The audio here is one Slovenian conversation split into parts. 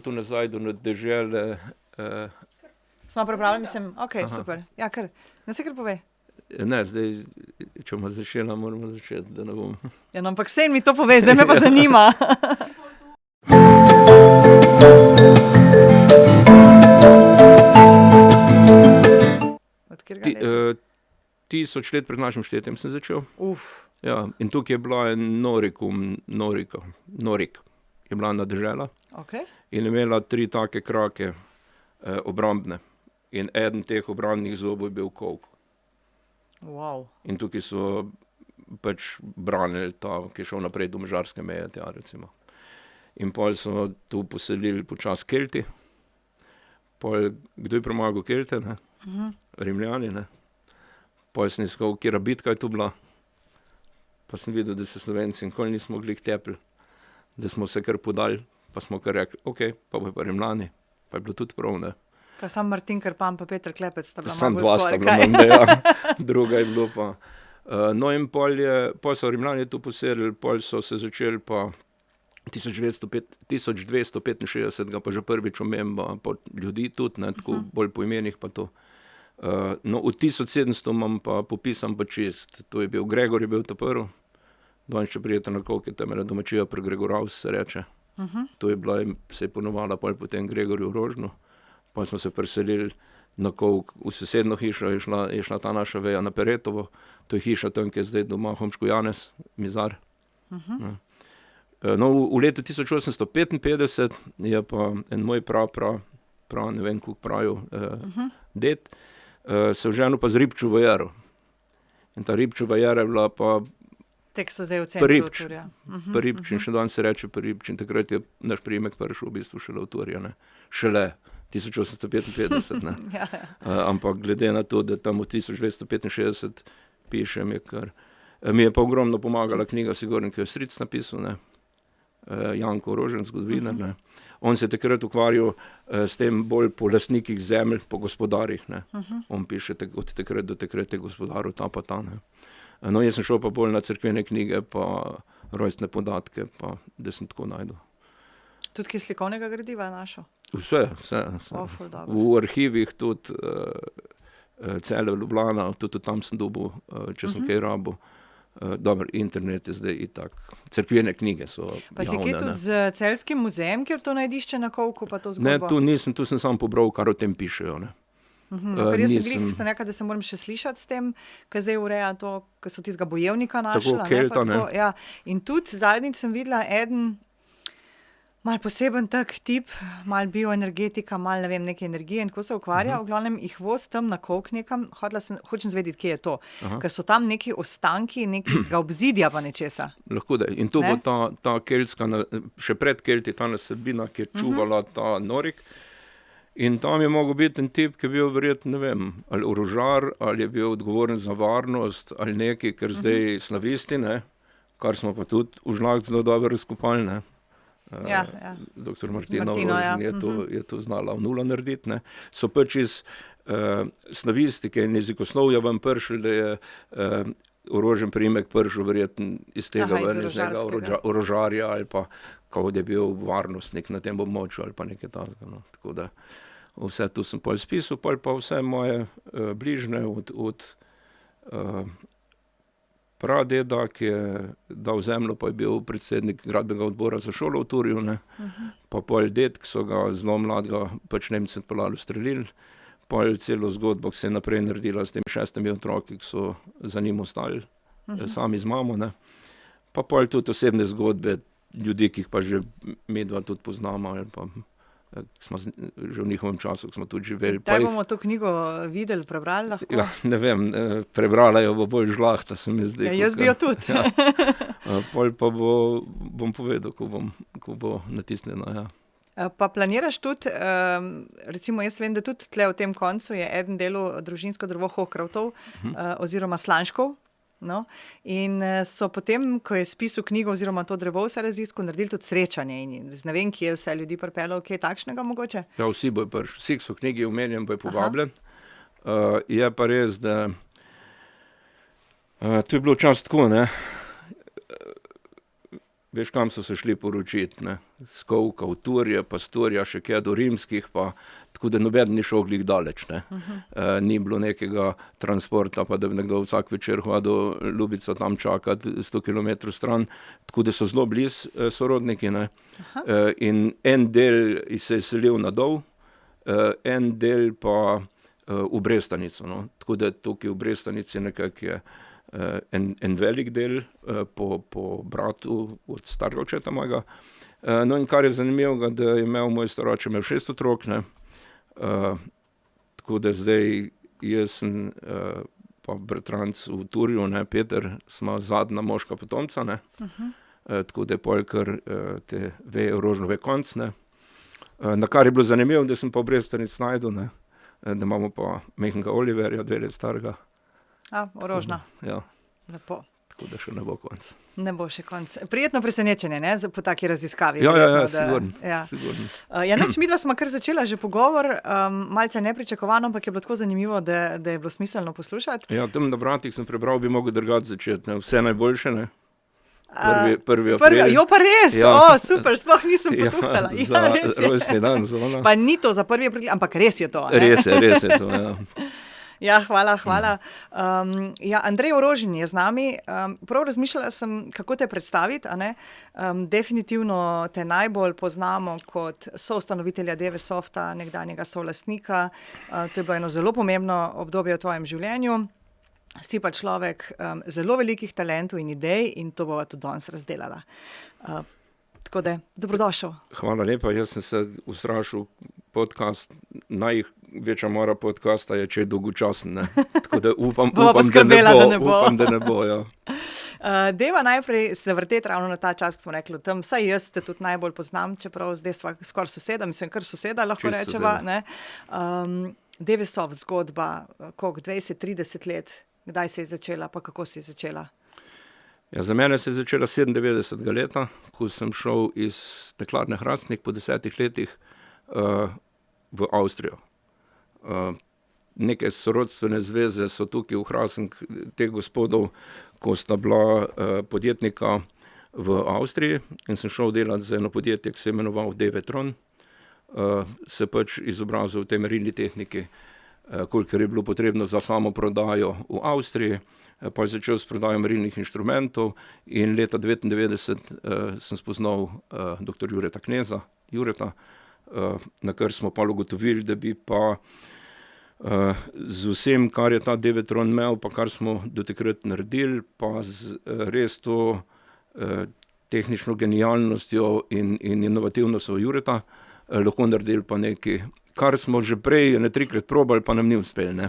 tu nazaj do dežele. Smo pripravljeni, mislim, super. Ja, kar. Ne se kar povej. Ne, zdaj, če bomo začela, moramo začeti, da ne bom. Ja, no, ampak sej mi to poveš, zdaj me pa zanima. Od katerega leta? 1000 let pred našim štetjem sem začel. Ja, in tukaj je bila Norik, je bila ena dežela. In imela 3 take krake obrambne. In eden teh obrambnih zobov je bil Kolk. In tukaj so pač branili ta, ki je šel naprej do madžarske meje, tja recimo. In pol so tu poselili počasi Kelti. Pol, kdo je premagal Kelte, ne? Rimljani, ne? Pol sem iskal, katera bitka je tu bila. Pa sem videl, da se Slovenci nikoli nismo glih tepli, da smo se kar podali, pa smo kar rekli, pa bojo pa Rimljani. Pa je bilo tudi prav, ne? Ka sam Martin Krpan pa Peter Klepec sta bila Samo malo bolj dva sta tako, bila ali kaj? menda, ja. Druga je bilo pa. No in pol so Rimljani tu poselili, pol so se začeli pa 1265 pa že prvič omemba ljudi tudi, ne, tako bolj po imenih pa to. No, od 1700 imam pa popisan pa čist. To je bil Gregor, je bil ta prvi. Danes če pridete na Kolk, je tam ena domačija pri Gregoravs, se reče. To je bila, se je ponovala pol potem Gregorju Rožnu. Pa smo se preselili na Kolk, v sosednjo hišo je šla ta naša veja na Peretovo. To je hiša tam, ki je zdaj doma Homško Janez, Mizar. No, v letu 1855 je pa en moj ne vem, kako pravijo, ded, se oženil pa z Ribčevo Jero. In ta Ribčeva Jera je bila pa Tek so zdaj v centru Ribč. Turja. Ribč in še danes se reče Ribč. In takrat je naš priimek prišel v bistvu šele v Turja, ne. Šele 1855, ne. Ampak glede na to, da tam v 1265 pišem, je kar. Mi je pa ogromno pomagala knjiga sigurno, ki jo je stric napisal, ne. Janko Rožen, zgodovinar, ne. On se je takrat ukvarjal s tem bolj po lastnikih zemelj, po gospodarjih, ne. On piše od takrat do takrat je gospodaril ta pa ta, ne. No, jaz sem šel pa bolj na cerkvene knjige pa rojstne podatke, pa da sem tako našel. Tudi kaj slikovnega gradiva našel? Vse. Ful dobro. V arhivih tudi Celje, Ljubljana, tudi tam sem dobil, če sem kaj rabil. Dobro, internet je zdaj itak. Cerkvene knjige so javne, ne. Pa si kaj tudi z Celjskim muzejem, kjer to najdišče na Kolku, pa to zgodbo? Ne, tu nisem, tu sem samo pobral, kar o tem pišejo, ne. Ker jaz sem rekla, da se moram še slišati s tem, ke zdaj ureja to, ke so tistega bojevnika našli, Tako, Kelta, ne. Ja. In tudi zadnjič sem videla eden malo poseben tak tip, malo bioenergetika, malo, ne vem, neke energije in tako se ukvarja, v glavnem jih vozi tam na Kolk nekam, hočem izvedeti, kje je to. Ker so tam neki ostanki nekega obzidja pa nečesa. Lahko da. In to bo ta keltska, še pred Kelti, ta naselbina, ki je čuvala ta Norik. In tam je mogel biti en tip, ki je bil verjetno, ne vem, ali orožar, ali je bil odgovoren za varnost, ali nekaj, ker zdaj slavisti, ne, kar smo pa tudi v Žlahti zelo dobro razkopali, ne. Ja. Doktor Martina Martino, ja. Rožen je to znala v nulo narediti, ne. So pač iz slavistike in jezikoslovja ven prišli, da je orožen priimek prišel verjetno iz tega orožarskega. orožarja ali pa kao da je bil varnostnik na tem območju ali pa nekaj takega, no. Tako da vse to sem pol spisal, pol pa vse moje bližnje od pradeda, ki je dal zemljo, pa je bil predsednik gradbenega odbora za šolo v Turju, ne. Pa pol ded, ki so ga zelo mladega pač Nemci odpeljali, ustrelili. Pol celo zgodbo, ki se je naprej naredila s temi 6 otroki, ki so za njim ostali, sami z mamo, ne. Pa pol tudi osebne zgodbe ljudi, ki jih pa že midva tudi poznamo, ali pa smo že v njihovem času, ki smo tudi živeli. Kdaj bomo to knjigo videli, prebrali lahko? Ja, ne vem, prebrala jo bo bolj Žlahta, se mi zdi. Ja, jaz bi jo tudi. Ja. Pol pa bom povedal, ko bo natisnjena, ja. Pa planiraš tudi, recimo jaz vem, da tudi tule v tem koncu je eden delal družinsko drevo Hohkravtov, oziroma Slanškov, no, in so potem, ko je spisal knjigo oziroma to drevo vse raziskal, naredili tudi srečanje in ne vem, kje je vse ljudi pripeljal, kaj takšnega mogoče? Ja, vsi bojo prišli, vsi, ki so v knjigi omenjeni, bojo povabljeni. Je pa res, da to je bilo včasih tako, ne. Veš, kam so se šli poročiti, ne. Skovka, v Turje, pa Sturja, še kaj do rimskih, pa tako da noben ni šel glih daleč. Ni bilo nekega transporta, pa da bi nekdo vsak večer hodil Ljubico tam čakati 100 km stran, tako da so zelo blizu sorodniki. In en del se je selil na Dol, en del pa v Brestanico. Tako da tukaj v Brestanici nekako je en velik del po bratu od starega očeta mojega. No in kar je zanimivo, da je imel moj staroče 6 otrok, tako da zdaj jaz sem pa bratranc v Turju, Peter, smo zadnja moška potomca, tako da je pol kar te rožnove konc, Na kar je bilo zanimivo, da sem pa v Brestanici najdel, da imamo pa majhnega Oliverja, 2 let starega. Rožna. Ja. Lepo. Tako da še ne bo konc. Ne bo še konc. Prijetno presenečenje, po taki raziskavi. Ja, sigurno. Nič, midva smo kar začela že pogovor, malce nepričakovano, ampak je bilo tako zanimivo, da je bilo smiselno poslušati. Ja, tam na vratih sem prebral, bi mogel drugače začeti, Vse najboljše, 1. april. Jo, pa res, super, sploh nisem potuhtala. Za rojstni dan Zona. Pa ni to za 1. april, ampak res je to. Res je to, ja. Ja, hvala. Andrej Orožen je z nami. Prav razmišljala sem, kako te predstaviti. Definitivno te najbolj poznamo kot soustanovitelja Devesofta, nekdanjega solastnika. To je bilo eno zelo pomembno obdobje v tvojem življenju. Si pa človek zelo velikih talentov in idej in to bova tudi danes razdelala. Tako da, dobrodošel. Hvala lepa, jaz sem se ustrašil podcast, največja mora podcasta je, če je dolgočasen, Tako da upam, da ne bo, ja. Deva najprej se vrteti ravno na ta čas, ko smo rekli tam, saj jaz te tudi najbolj poznam, čeprav zdaj sva skoraj soseda, mislim, kar soseda lahko rečeva, Devesoft zgodba, koliko, 20-30 let, kdaj se je začela, pa kako se je začela? Ja, za mene se je začela 97. leta, ko sem šel iz Steklarne Hrastnik po 10 letih v Avstrijo. Neke sorodstvene zveze so tukaj v Hrastnik teh gospodov, ko sta bila podjetnika v Avstriji in sem šel delati za eno podjetje, ki se je imenoval Devetron. Se pač izobrazil v tej merilni tehniki, kolikor je bilo potrebno za samo prodajo v Avstriji, pa je začel s prodajo merilnih inštrumentov in leta 1999 sem spoznal dr. Jureta Kneza, na kar smo pa ugotovili, da bi pa z vsem, kar je ta Devetron imel, pa kar smo do takrat naredili, pa z res to tehnično genialnostjo in inovativnostjo Jureta, lahko naredili pa nekaj, kar smo že prej 3-krat probali, pa nam ni uspelo,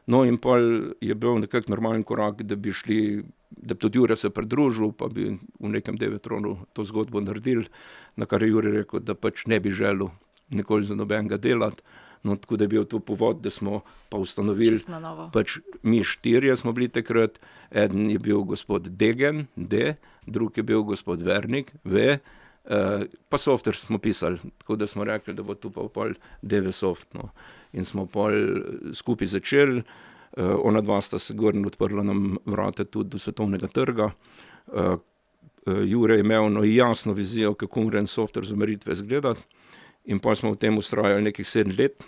No in pol je bil nekako normalen korak, da bi šli, da bi tudi Jure se pridružil, pa bi v nekem Devetronu to zgodbo naredili, na kar je Jure rekel, da pač ne bi želel nikoli za nobenega delati. No, tako da je bil to povod, da smo pa ustanovili, pač mi 4 smo bili takrat, eden je bil gospod Degen, drug je bil gospod Vernik, pa software smo pisali, tako da smo rekli, da bo tu pa pol Devesoft, In smo pol skupaj začeli, ona dva sta se gorno odprla nam vrate tudi do svetovnega trga. Jure je imel jasno vizijo, kako mora en software za meritve izgledati, in pa smo v tem ustrajali nekih 7 let.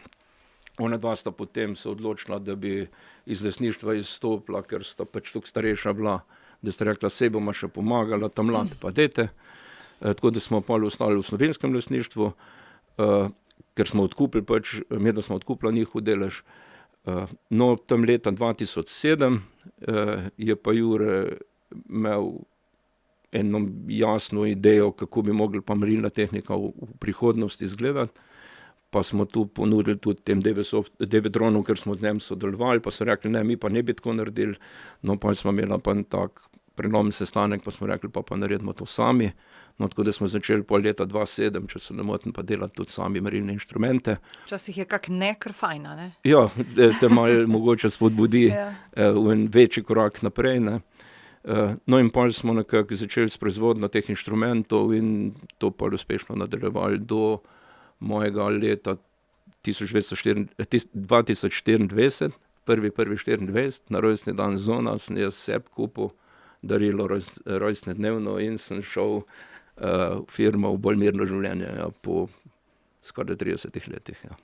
Ona dva sta potem se odločila, da bi iz lastništva izstopila, ker sta pač toliko starejša bila, da sta rekla, sej bomo še pomagala, ta mlad pa dete. Tako da smo pol ostali v slovenskem lastništvu, ker smo odkupili pač, medtem smo odkupila njihov delež. No, tam leta 2007 je pa Jure imel eno jasno idejo, kako bi mogli pa merilna tehnika v prihodnosti izgledati. Pa smo tu ponudili tudi tem Devetronu, ker smo z njim sodelovali, pa so rekli, ne, mi pa ne bi tako naredili. No, pa smo imeli pa tak prelomen sestanek, pa smo rekli, pa naredimo to sami. No, tako da smo začeli pol leta 2007, če se ne motim, pa delati tudi sami merilne inštrumente. Včasih je kak kar fajna, ne? Ja, te malo mogoče spodbudi v en večji korak naprej, No in pol smo nekako začeli s proizvodnjo teh inštrumentov in to pol uspešno nadaljevali do mojega leta 2024, 1.1.24, na rojstni dan Zona, sem jaz sebi kupil darilo rojstne dnevno in sem šel firmo v bolj mirno življenje, ja, po skoraj 30 letih. Ja.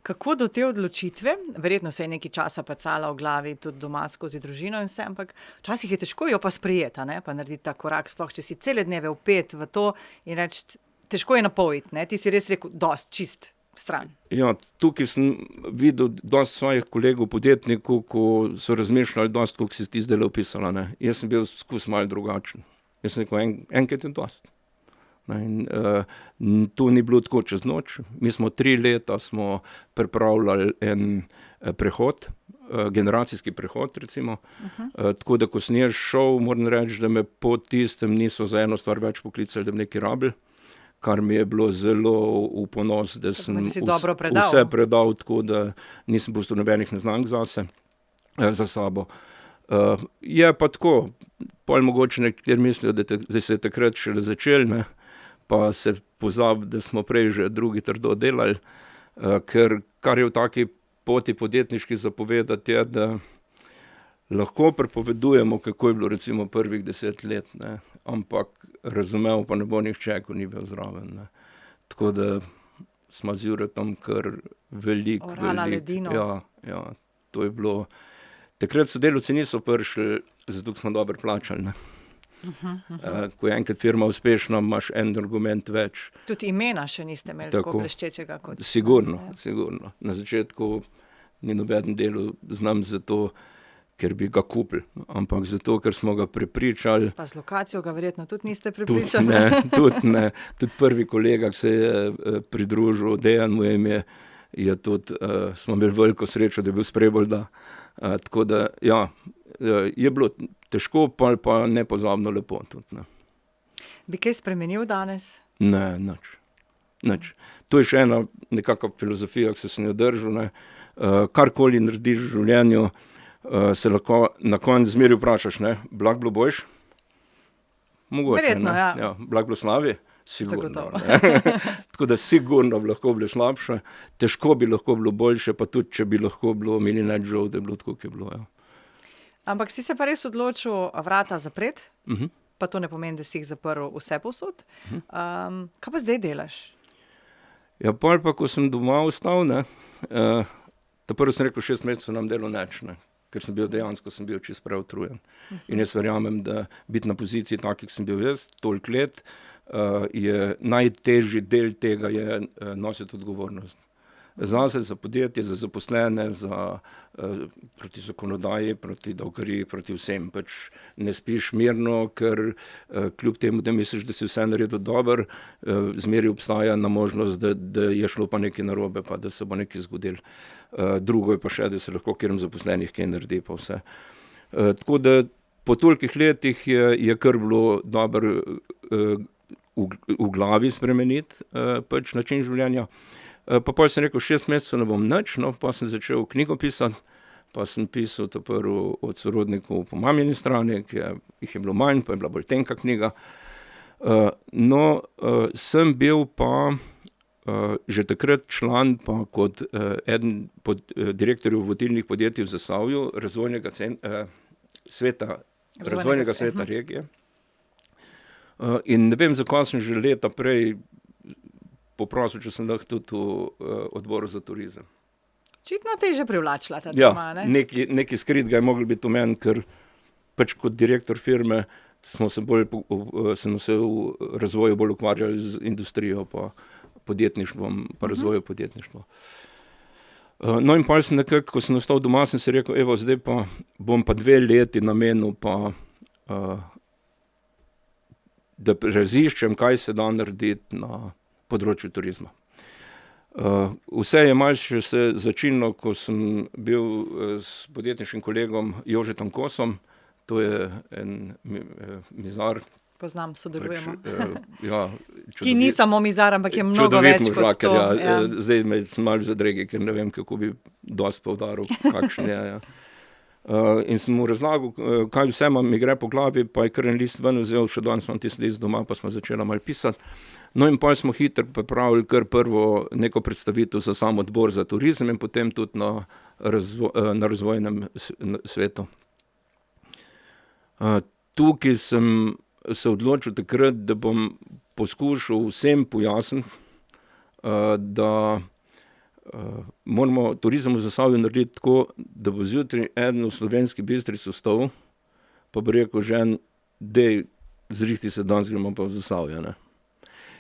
Kako do te odločitve? Verjetno se je nekaj časa pacala v glavi, tudi doma skozi družino in vse, ampak včasih je težko jo pa sprejeti, ne? Pa narediti ta korak, sploh če si cele dneve vpet v to in reči, težko je napojiti, ne? Ti si res rekel, dost, čist stran. Ja, tukaj sem videl dosti svojih kolegov podjetnikov, ko so razmišljali dosti, kako si ti zdaj opisala. Ne? Jaz sem bil skus malo drugačen. Jaz sem rekel, enkrat je dosti. In to ni bilo tako čez noč. Mi smo 3 leta smo pripravljali en prehod, generacijski prehod, recimo. Tako da, ko sem jaz šel, moram reči, da me po tistem niso za eno stvar več poklicali, da bi nekaj rabili, kar mi je bilo zelo v ponos, da sem vse predal, tako da nisem pustil nobenih neznank za sabo. Je pa tako, pol mogoče nekateri mislijo, da se je takrat šele začel, ne? Pa se pozabi, da smo prej že drugi trdo delali, ker kar je v taki poti podjetniški zapovedati je, da lahko prepovedujemo, kako je bilo recimo prvih 10 let, ne? Ampak razumel pa ne bo nihče, ko ni bil zraven. Ne? Tako da smo z Juretom kar veliko. Orala ledino. Ja, to je bilo. Takrat sodelavci niso prišli, zato smo dobro plačali. Ne? Ko je enkrat firma uspešna, imaš en argument več. Tudi imena še niste imeli tako bleščečega kot... Sigurno. Na začetku ni noben delu znam zato, ker bi ga kupili, ampak zato, ker smo ga prepričali. Pa z lokacijo ga verjetno tudi niste prepričali. Tudi ne. Tudi prvi kolega, ki se je pridružil, Dejan mu je tudi, smo imeli veliko srečo, da je bil Sprebolda. Tako da, ja, je bilo težko, pa nepozabno lepo tudi. Ne. Bi kaj spremenil danes? Ne, nič. To je še ena nekakva filozofija, ki se sem jo držal. Ne. Karkoli narediš v življenju, se lahko na koncu zmeri vprašaš, ne, blag bilo boljš? Mogoče, verjetno, ne. Ja, blag bilo slabi? Sigurno. Tako da sigurno bi lahko bilo slabše, težko bi lahko bilo boljše, pa tudi, če bi lahko bilo mini nič žal, da je bilo tako, kot je bilo. Ja. Ampak si se pa res odločil vrata zapreti, pa to ne pomeni, da si jih zaprl vse povsod. Kaj pa zdaj delaš? Ja, pol pa, ko sem doma ostal, ne, prvo sem rekel, 6 mesecev nam delo neč, ne, ker sem bil dejansko čist preutrujen. In jaz verjamem, da biti na poziciji takih, sem bil jaz, toliko let, je najtežji del tega je nositi odgovornost. Zase, za podjetje, za zaposlene, proti zakonodaji, proti davkariji, proti vsem. Pač ne spiš mirno, ker kljub temu, da misliš, da si vse naredil dobro, zmeri obstaja na možnost, da je šlo pa nekaj narobe, pa da se bo nekaj zgodilo. Drugo je pa še, da se lahko kjerom zaposlenih kaj naredi pa vse. Tako da po tolikih letih je kar bilo dobro v glavi spremeniti pač način življenja. Pa pol sem rekel, 6 mesecev ne bom nič, no, pa sem začel knjigo pisati, pa sem pisal to prvo od sorodnikov po mamini strani, ki jih je bilo manj, pa je bila bolj tenka knjiga. Sem bil pa že takrat član pa kot eden direktorjev vodilnih podjetij v Zasavju, razvojnega sveta regije. In ne vem, zakaj sem že leta prej poprosil, če sem lahko tudi v odboru za turizem. Očitno te je že privlačila ta tema, ne? Ja, nekaj skritega je moglo biti v meni, ker pač kot direktor firme smo se v razvoju bolj ukvarjali z industrijo, pa podjetništvom, pa razvoju podjetništva. No in potem sem nekako, ko sem ostal doma, sem si rekel, evo, zdaj pa bom pa 2 leti namenil pa da raziščem, kaj se da narediti na področju turizma. Vse je malce se začinilo, ko sem bil s podjetniškim kolegom Jožetom Kosom, to je en mizar. Poznam, sodelujemo. Ja, ki ni samo mizar, ampak je mnogo več kot to. Ja. Zdaj me sem malo zadregi, ker ne vem, kako bi dosti poudaril, kakšen je. Ja. In sem mu razlagal, kaj vse mi gre po glavi, pa je kar en list ven vzel, še danes imam tisti list doma, pa smo začeli malo pisati. No in potem smo hitro pripravili kar prvo neko predstavitev za sam odbor za turizem in potem tudi na razvojnem svetu. Tukaj sem se odločil takrat, da bom poskušal vsem pojasniti, da moramo turizem v Zasavju narediti tako, da bo zjutraj eden v Slovenski Bistrici vstal, pa bo rekel žen, dej, zrihti se danes, gremo pa v Zasavje. Ne?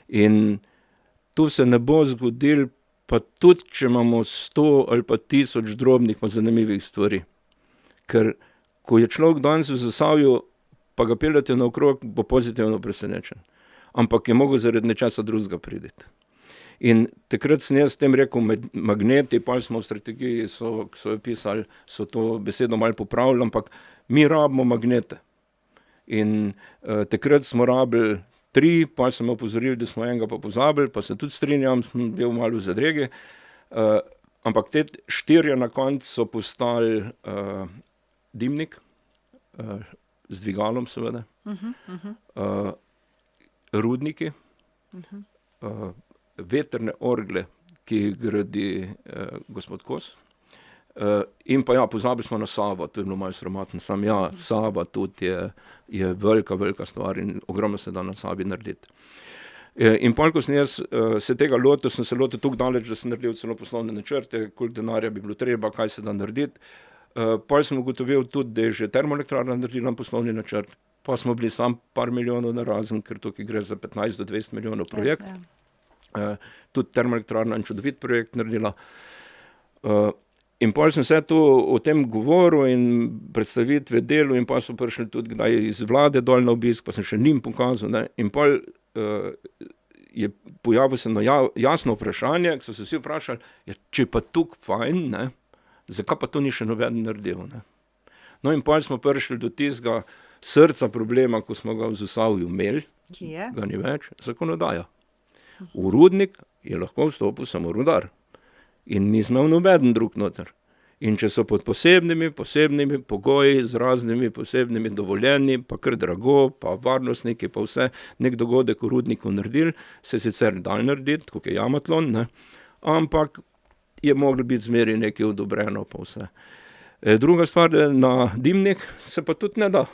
In to se ne bo zgodil, pa tudi, če imamo 100 ali pa 1000 drobnih pa zanimivih stvari. Ker, ko je človek danes v Zasavju, pa ga peljete naokrog, bo pozitivno presenečen. Ampak je mogel zaradi nečesa drugega priditi. In takrat sem jaz s tem rekel magneti, pa smo v strategiji, so jo pisali, so to besedo malo popravili, ampak mi rabimo magnete. In takrat smo rabili 3, pa sem opozoril, da smo enega pa pozabili, pa se tudi strinjam, sem bil malo v zadregi. Ampak te 4 na koncu so postali dimnik, z dvigalom seveda, rudniki, veterne orgle, ki jih gradi gospod Kos. In pa ja, pozabili smo na Savo, to je bilo malo sramotno, Sava tudi je velika, velika stvar in ogromno se da na Savi narediti. In pol, ko sem jaz se tega lotil, sem se lotil tako daleč, da sem naredil celo poslovne načrte, koliko denarja bi bilo treba, kaj se da narediti. Pol sem ugotovil tudi, da je že termoelektrarna naredila poslovni načrt, pa smo bili sam par milijonov narazen, ker tukaj gre za 15 do 20 milijonov projekt. Tudi termoelektrarna in čudovit projekt naredila. In pol sem vse to o tem govoril in predstavitve delu in pa so prišli tudi kdaj iz vlade dol na obisk, pa sem še njim pokazal. Ne? In pol je pojavil se jasno vprašanje, ko so se vsi vprašali, če pa tukaj fajn, ne? Zakaj pa to ni še noben naredil? Ne? No in pol smo prišli do tistega srca problema, ko smo ga v Zasavju imeli, ga ni več, zakonodaja. V rudnik je lahko vstopil samo rudar in ni imel nobeden drug noter. In če so pod posebnimi pogoji, z raznimi posebnimi dovoljenji, pa kar drago, pa varnostniki, pa vse, nek dogodek v rudniku naredili, se sicer dal narediti, kot je Jamatlon, ne? Ampak je moglo biti zmeri nekaj odobreno, pa vse. Druga stvar, na dimnik se pa tudi ne da.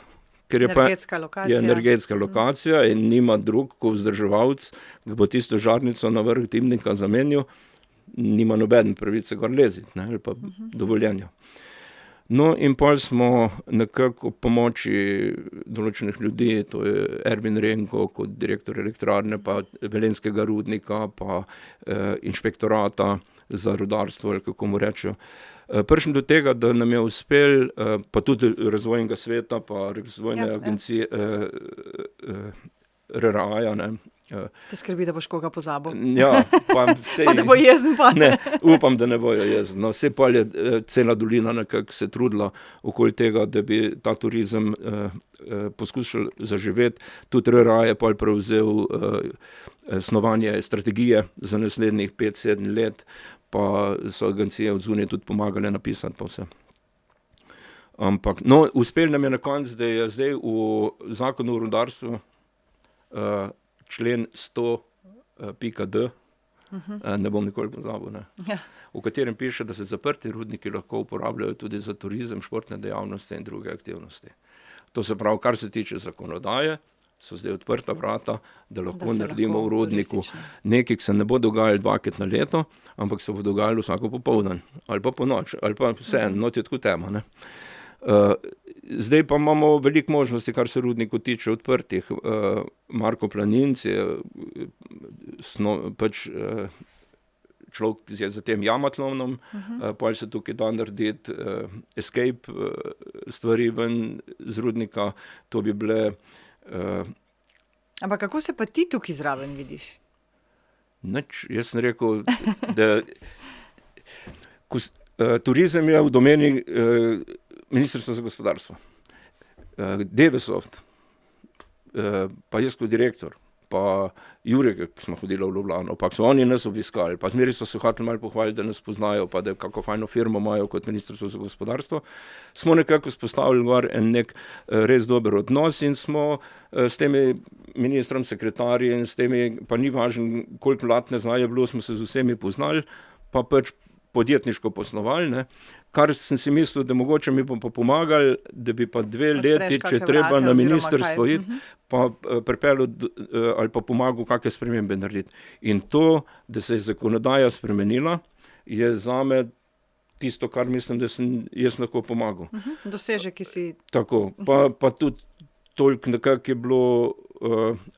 Ker je energetska lokacija in nima drug, ko vzdrževalc, ki bo tisto žarnico na vrh dimnika zamenil, nima nobeden pravice gor leziti, ne, ali pa dovoljenja. No in pol smo nekako pomoči določenih ljudi, to je Ervin Renko kot direktor elektrarne, pa Velenjskega rudnika, pa inšpektorata za rudarstvo, ali kako mu rečejo. Prišli do tega, da nam je uspel, pa tudi razvojnega sveta, pa razvojne agencije, RRA-ja, ne. Te skrbi, da boš koga pozabil. Ja, pa da bo jezen pa. Ne, upam, da ne bojo jezen. No, vse pa je cela dolina nekako se trudila okoli tega, da bi ta turizem poskušal zaživeti. Tudi RRA je pa prevzel snovanje strategije za naslednjih 5-7 let, pa so agencije od zunaj tudi pomagale napisati pa vse. Ampak, no, uspel nam je na koncu, da je zdaj v zakonu o rudarstvu člen 100.d, ne bom nikoli pozabil, ne, v katerem piše, da se zaprti rudniki lahko uporabljajo tudi za turizem, športne dejavnosti in druge aktivnosti. To se pravi, kar se tiče zakonodaje, so zdaj odprta vrata, da lahko naredimo v rudniku nekaj, ki se ne bo dogajalo 2-krat na leto, ampak se bo dogajalo vsako popoldan, ali pa po noč, ali pa vseeno, not je tako tema, ne. Zdaj pa imamo veliko možnosti, kar se rudniku tiče odprtih. Marko Planinc je pač človek je za tem Jamatlonom, pol se tukaj da narediti escape stvari ven z rudnika, to bi bile Ampak kako se pa ti tukaj zraven vidiš? Nič, jaz sem rekel, da turizem je v domeni Ministrstva za gospodarstvo. Devesoft, pa jaz kot direktor, pa Jurek, ki smo hodili v Ljubljano, pa so oni nas obiskali, pa zmeri so se hoteli malo pohvaliti, da nas poznajo, pa da kako fajno firmo imajo kot Ministrstvo za gospodarstvo. Smo nekako spostavili gor nek res dober odnos in smo s temi ministrom, sekretarji in s temi, pa ni važno, koliko lat nazaj je bilo, smo se z vsemi poznali, pa pač podjetniško poslovali, ne, kar sem si mislil, da mogoče mi bo pa pomagali, da bi pa 2 leti, če treba na ministrstvo iti, pa pripeljal ali pa pomagal kakšne spremembe narediti. In to, da se je zakonodaja spremenila, je zame tisto, kar mislim, da sem jaz lahko pomagal. Dosežek, ki si... Tako, pa tudi toliko nekako je bilo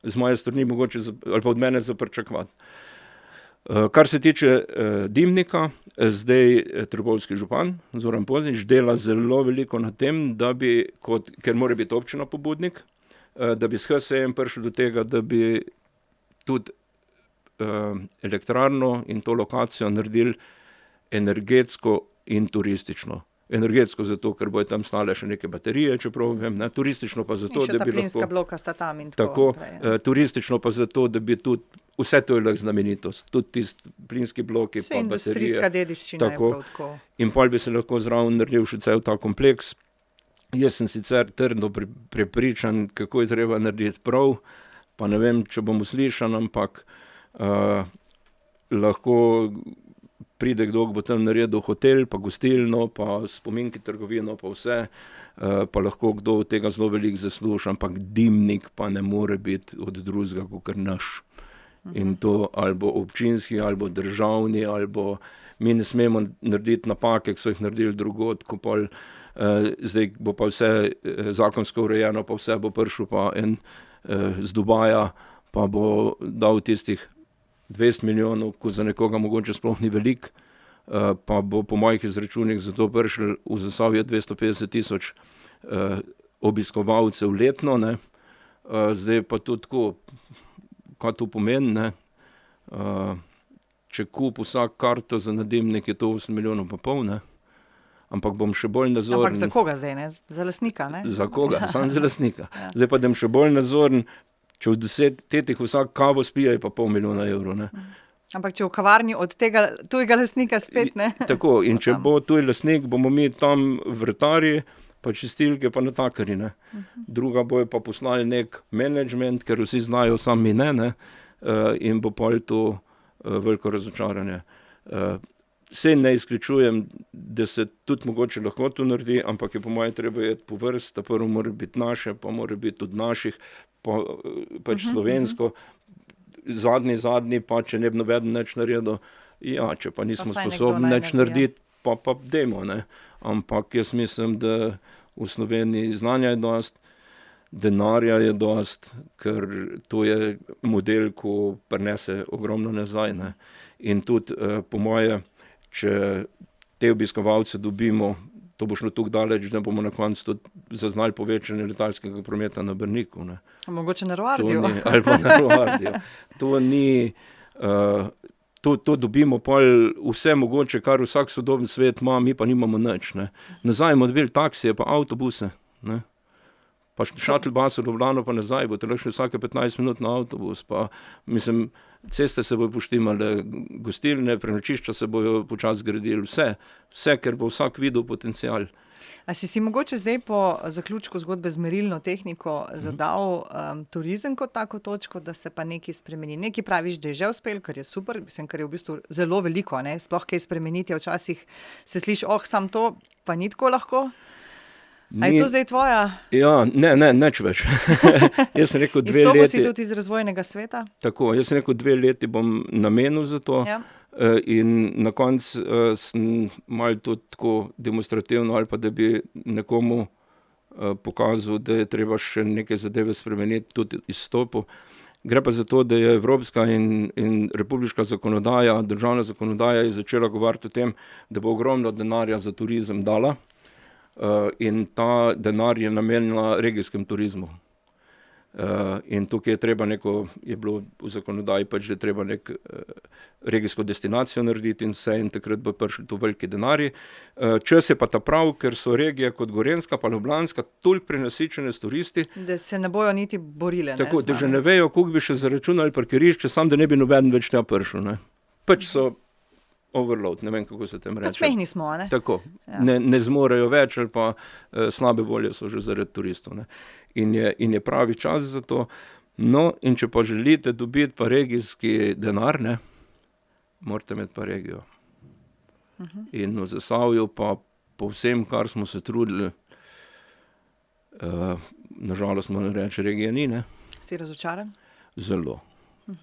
z moje strani mogoče, ali pa od mene za pričakovati. Kar se tiče dimnika, zdaj trboveljski župan Zoran Poznič dela zelo veliko na tem, da bi, ker mora biti občina pobudnik, da bi s HSE-jem prišel do tega, da bi tudi elektrarno in to lokacijo naredili energetsko in turistično. Energetsko zato, ker bojo tam stale še neke baterije, čeprav vem, ne, turistično pa zato, da bi lahko... In še ta plinska bloka sta tam in tako. Turistično pa zato, da bi tudi, vse to je lahko znamenitost, tudi tisti plinski bloki pa baterije. Vse industrijska dediščina je prav tako. In pol bi se lahko zraven naredil še cel ta kompleks. Jaz sem sicer trdno prepričan, kako je treba narediti prav, pa ne vem, če bom uslišan, ampak lahko pride kdo, bo tam naredil hotel, pa gostilno, pa spominki trgovino, pa vse, pa lahko kdo od tega zelo veliko zasluži, ampak dimnik pa ne more biti od drugega, kakor naš. In to ali bo občinski, ali bo državni, ali bo, mi ne smemo narediti napake, ki so jih naredili drugod, ko pol, zdaj bo pa vse zakonsko urejeno, pa vse bo prišel pa en z Dubaja, pa bo dal tistih 200 milijonov, ko za nekoga mogoče sploh ni veliko, pa bo po mojih izračunih za to prišel v Zasavje 250 000 obiskovalcev letno, ne. Zdaj pa to tako, kaj to pomeni, ne. Če kup vsak karto za nadimnik, je to 8,5 milijonov, ne. Ampak bom še bolj nazoren. Ampak za koga zdaj, ne? Za lastnika, ne? Za koga, samo za lastnika. Zdaj pa dem še bolj nazoren, če v 10 letih vsak kavo spije, je pa 500 000 evrov, ne. Ampak če v kavarni od tega tujega lastnika spet, ne. Tako, in če bo tuj lastnik, bomo mi tam vrtarji, pa čistilke, pa natakarji, ne. Druga bojo pa poslali nek menedžment, ker vsi znajo, sami ne, in bo pol to veliko razočaranje. Sej ne izključujem, da se tudi mogoče lahko to naredi, ampak je po moje treba iti po vrst, da prvo mora biti naše, pa mora biti tudi naših, pač slovensko, zadnji, pa če ne bi nobeden nič naredil, ja, če pa nismo sposobni nič narediti, pa dajmo, ne. Ampak jaz mislim, da v Sloveniji znanja je dost, denarja je dost, ker to je model, ko prinese ogromno nazaj, ne. In tudi po moje, če te obiskovalce dobimo, to bo šlo tako daleč, da bomo na koncu tudi zaznali povečanje letalskega prometa na Brniku, ne. Mogoče na Roardiju. Ali pa na Roardiju. To ni, to dobimo pol vse mogoče, kar vsak sodoben svet ima, mi pa nimamo nič, ne. Nazaj bomo dobili taksije pa avtobuse, ne. Pa šatl bus v Ljubljano pa nazaj, boste lahko šli vsake 15 minut na avtobus, pa mislim, ceste se bojo poštimale, gostilne, prenočišča se bojo počasi zgradili, vse, ker bo vsak videl potencial. A si mogoče zdaj po zaključku zgodbe z merilno tehniko zadal turizem kot tako točko, da se pa nekaj spremeni? Nekaj praviš, da je že uspel, kar je super, mislim, kar je v bistvu zelo veliko, ne, sploh kaj spremeniti, včasih se sliši, sam to pa ni tako lahko. A je to zdaj tvoja? Ja, ne, neč več. Jaz sem rekel 2 leti. Izstopil si tudi iz razvojnega sveta? Tako, jaz sem rekel 2 leti bom namenil za to, ja. In na koncu sem malo tudi tako demonstrativno, ali pa da bi nekomu pokazal, da je treba še neke zadeve spremeniti, tudi izstopil. Gre pa za to, da je evropska in republiška zakonodaja, državna zakonodaja je začela govoriti o tem, da bo ogromno denarja za turizem dala. In ta denar je namenila regijskem turizmu. In tukaj je treba je bilo v zakonodaji pač, da je treba regijsko destinacijo narediti in vse, in takrat bo prišli tu veliki denarji. Čas je pa ta prav, ker so regije kot Gorenjska pa Ljubljanska toliko prenasičene s turisti. Da se ne bojo niti borile. Tako, da že ne vejo, koliko bi še zaračunali parkirišče, samo da ne bi nobeden več tja prišel, ne. Pač so overload, ne vem, kako se tem reče. Pač mehni smo, ne? Tako, ja. Ne zmorejo več, ali pa slabe volje so že zaradi turistov, ne. In je pravi čas za to. No, in če pa želite dobiti pa regijski denar, ne, morate imeti pa regijo. In v Zasavju pa po vsem, kar smo se trudili, nažalost moram reči, regije ni, ne. Si razočaran? Zelo.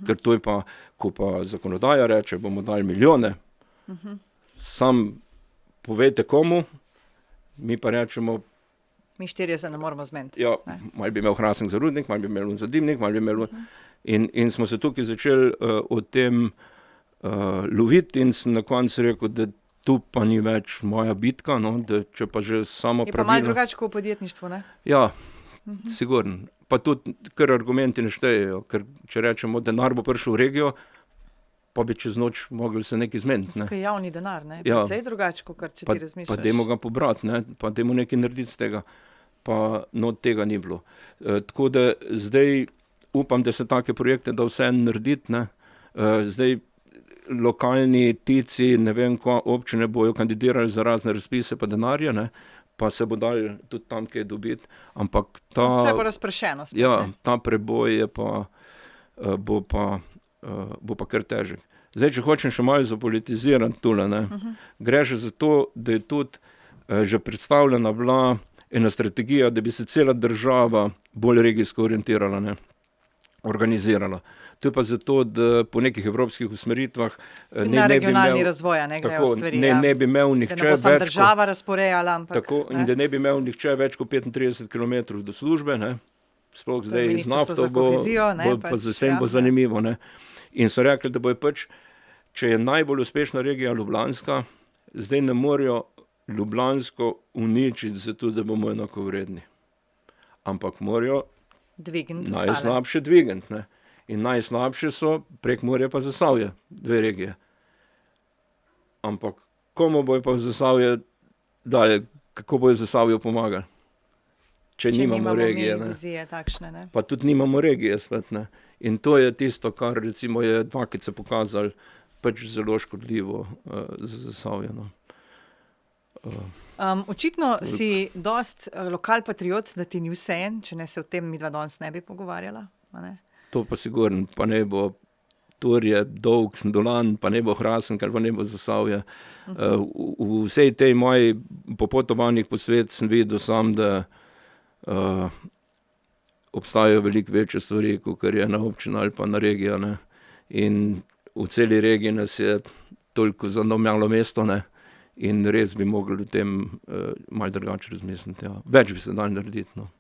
Ker to je pa, ko pa zakonodaja reče, bomo dali milijone, sam povejte komu, mi pa rečemo, mi štirje se ne moramo zmeniti. Ja, malo bi imel Hrastnik za rudnik, malo bi imel za dimnik, malo bi imel... In smo se tukaj začeli o tem loviti in sem na koncu rekel, da tu pa ni več moja bitka, no, da če pa že samo pravilno... Je pa malo drugače kot v podjetništvu, ne? Ja, sigurno. Pa tudi, ker argumenti ne štejejo, ker če rečemo, denar bo prišel v regijo, pa bi čez noč mogli se nekaj zmeniti. Tako je javni denar, ne? Precej drugače, kot če ti razmišljaš. Pa dajmo ga pobrati, ne? Pa dajmo nekaj narediti z tega. Pa no, tega ni bilo. Tako da zdaj upam, da se take projekte da vse narediti, ne. Zdaj lokalni tici, ne vem, ko občine bojo kandidirali za razne razpise pa denarja, ne, pa se bo dali tudi tam kaj dobiti, ampak ta... Vse bo razpršeno spet, ja, ta preboj je pa, bo pa kar težek. Zdaj, če hočem še malo zapolitizirati tule, ne, gre že za to, da je tudi že predstavljena bila ena strategija, da bi se cela država bolj regijsko orientirala, ne, organizirala. To je pa zato, da po nekih evropskih usmeritvah na regionalni razvoja, ne grejo stvari. Ne bi imel nihče več... Da ne bo sam država razporejala, ampak... Tako, in da ne bi imel nihče več kot 35 kilometrov do službe, ne. Sploh zdaj z nafto bo pa za vsem bo zanimivo, ne. In so rekli, da bo je pač, če je najbolj uspešna regija Ljubljanska, zdaj ne morajo Ljubljansko uničiti zato, da bomo enakovredni. Ampak morajo najslabše dvigniti, ne. In najslabše so Prekmurje pa Zasavje, 2 regije. Ampak komu bojo pa Zasavje dali, kako bojo Zasavju pomagali? Če nimamo regije, ne. Vizije takšne, ne. Pa tudi nimamo regije spet, ne. In to je tisto, kar recimo je dvakice pokazali, pač zelo škodljivo za Zasavje, no. Očitno si dost lokalpatriot, da ti ni vseeno, če ne se o tem midva danes ne bi pogovarjala, a ne? To pa sigurno, pa ne bo Turje, Dolg, Sendolan, pa ne bo Hrastnik, ali pa ne bo Zasavje. V vsej tej moji popotovanjih po svetu sem videl sam, da obstajajo veliko večje stvari, kakor je na občina ali pa na regija, ne. In v celi regiji nas je toliko zanomljalo mesto, ne. In res bi mogli o tem malo drugače razmisliti, ja. Več bi se dalo narediti, no.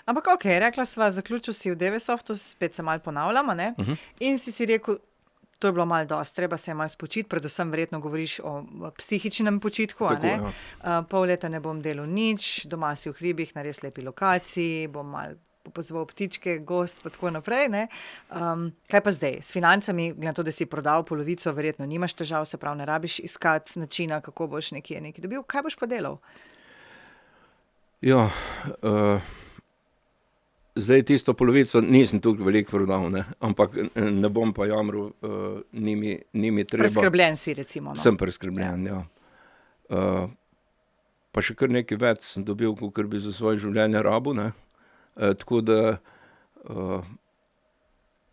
Ampak okej, rekla sva, zaključil si v Devesoftu, spet se malo ponavljamo, ne? In si rekel, to je bilo malo dosti, treba se je malo spočiti, predvsem verjetno govoriš o psihičnem počitku, a ne? Pol leta ne bom delal nič, doma si v hribih na res lepi lokaciji, bom malo pozval ptičke, gost, pa tako naprej, ne? Kaj pa zdaj? S financami, glede na to, da si prodal polovico, verjetno nimaš težav, se pravi, ne rabiš iskati načina, kako boš nekje dobil. Kaj boš pa delal? Ja, zdaj tisto polovico nisem tukaj veliko prodal, ne, ampak ne bom pa jamral, ni mi treba. Preskrbljen si, recimo, no. Sem preskrbljen, ja. Pa še kar nekaj več sem dobil, kakor bi za svoje življenje rabil, ne. Tako da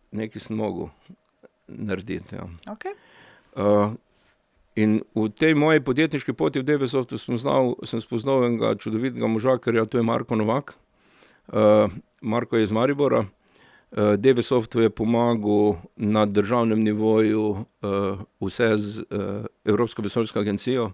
nekaj sem mogel narediti, ja. Okej. In v tej moji podjetniški poti v Devesoftu sem spoznal enega čudovitega moža, ker to je Marko Novak. Marko je iz Maribora. Devesoftu je pomagal na državnem nivoju vse z Evropsko vesoljsko agencijo.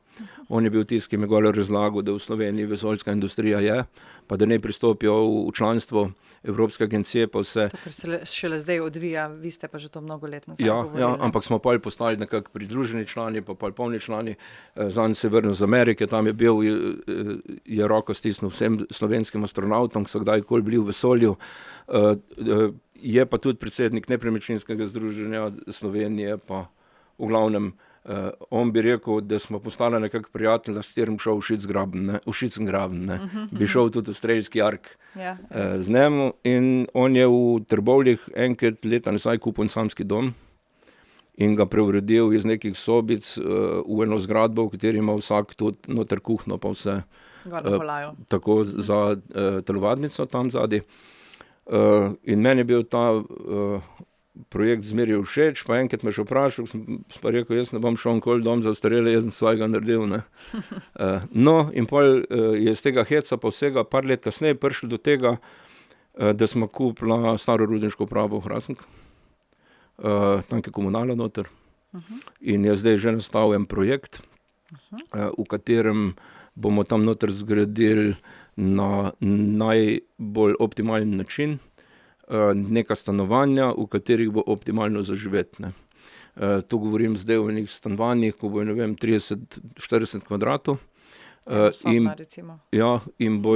On je bil tisti, ki mi je razlagal, da v Sloveniji vesoljska industrija je, pa da ne pristopijo v članstvo Evropske agencije, pa vse. To, kar se šele zdaj odvija, vi ste pa že to mnogo let nazaj govorili. Ja, ampak smo pol postali nekako pridruženi člani, pa pol polni člani. Zanj se je vrnil z Amerike, tam je bil, je roko stisnil vsem slovenskim astronavtom, ki so kdajkoli bili v vesolju. Je pa tudi predsednik Nepremičninskega združenja Slovenije, pa v glavnem, on bi rekel, da smo postali nekako prijatelji, s katerim šel v Šichengraben, ne. Bi šel tudi v Strelski Ark z njim, in on je v Trbovljah enkrat leta nazaj kupil samski dom in ga preuredil iz nekih sobic v eno zgradbo, v kateri ima vsak tudi noter kuhno, pa vse. Tako za telovadnico tam zadaj. In meni je bil ta projekt zmeraj všeč, pa enkrat me še vprašal, sem pa rekel, jaz ne bom šel nikoli dom za ostarele, jaz sem svojega naredil, ne. No, in pol je iz tega heca pa vsega par let kasneje prišlo do tega, da smo kupila staro rudniško upravo v Hrastniku. Tam je komunala noter. In je zdaj že nastal en projekt, v katerem bomo tam noter zgradili na najbolj optimalen način neka stanovanja, v katerih bo optimalno za živeti, ne. To govorim zdaj o enih stanovanjih, ko bo, ne vem, 30-40 kvadratov. Ja, in bo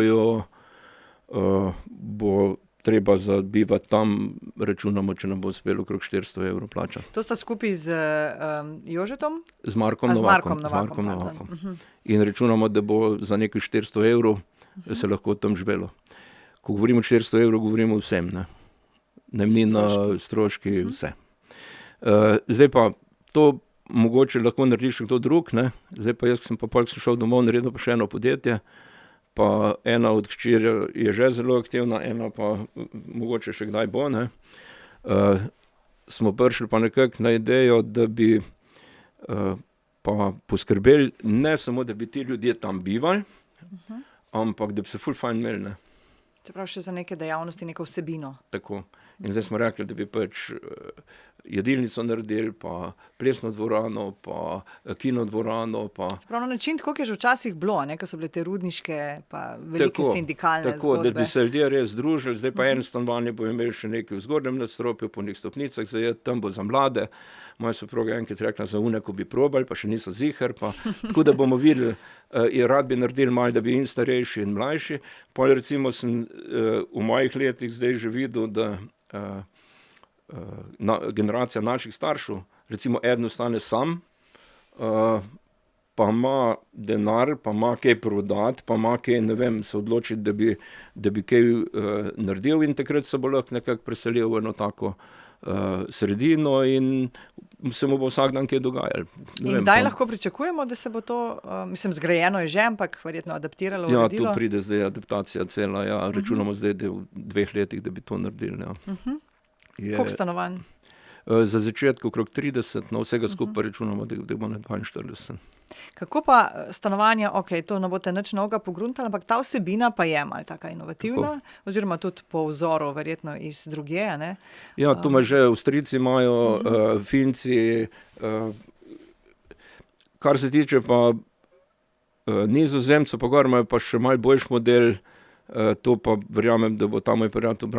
treba za bivati tam, računamo, če nam bo uspelo okrog 400 € plačati. To sta skupaj z Jožetom? Z Markom Novakom. In računamo, da bo za nekaj 400 € se lahko tam živelo. Ko govorimo 400 €, govorimo vsem, ne. Najemnina, stroški, vse. Zdaj pa to mogoče lahko naredi še kdo drug, ne. Zdaj pa jaz sem pa pol, ko sem šel domov, naredil pa še eno podjetje, pa ena od hčeri je že zelo aktivna, ena pa mogoče še kdaj bo, ne. Smo prišli pa nekako na idejo, da bi pa poskrbeli, ne samo, da bi ti ljudje tam bivali, ampak da bi se ful fajn imeli, ne. Se pravi še za neke dejavnosti, neko vsebino. Tako. In zdaj smo rekli, da bi pač jedilnico naredili, pa plesno dvorano, pa kinodvorano, pa... Se pravi, na način, tako je že včasih bilo, ne, ko so bile te rudniške, pa velike sindikalne zgodbe. Tako, da bi se ljudje res združili, zdaj pa eno stanovanje bo imeli še nekaj v zgornjem nadstropju, po nekih stopnicah zajet, tam bo za mlade. Moja soproga enkrat rekla za one, ko bi probali, pa še niso ziher, pa tako, da bomo videli, rad bi naredili malo, da bi in starejši in mlajši. Pol recimo sem v mojih letih zdaj že videl, da generacija naših staršev, recimo eden ostane sam, pa ima denar, pa ima kaj prodati, pa ima kaj, ne vem, se odločiti, da bi kaj naredil, in takrat se bo lahko nekako preselil v eno tako sredino in se mu bo vsak dan kaj dogajalo. In kdaj lahko pričakujemo, da se bo to, mislim, zgrajeno je že, ampak verjetno adaptiralo, uredilo? Ja, tu pride zdaj adaptacija cela, ja, računamo zdaj, da v 2 letih, da bi to naredili, ja. Koliko stanovanj? Za začetek okrog 30, na vsega skupaj računamo, da bo na 42. Kako pa stanovanja, to ne boste nič novega pogruntali, ampak ta vsebina pa je malo taka inovativna, oziroma tudi po vzoru verjetno iz drugje, ne? Ja, tu ima že Avstrijci imajo, Finci, kar se tiče pa Nizozemcev, pa gor imajo pa še malo boljši model, to pa verjamem, da bo ta moj prijatelj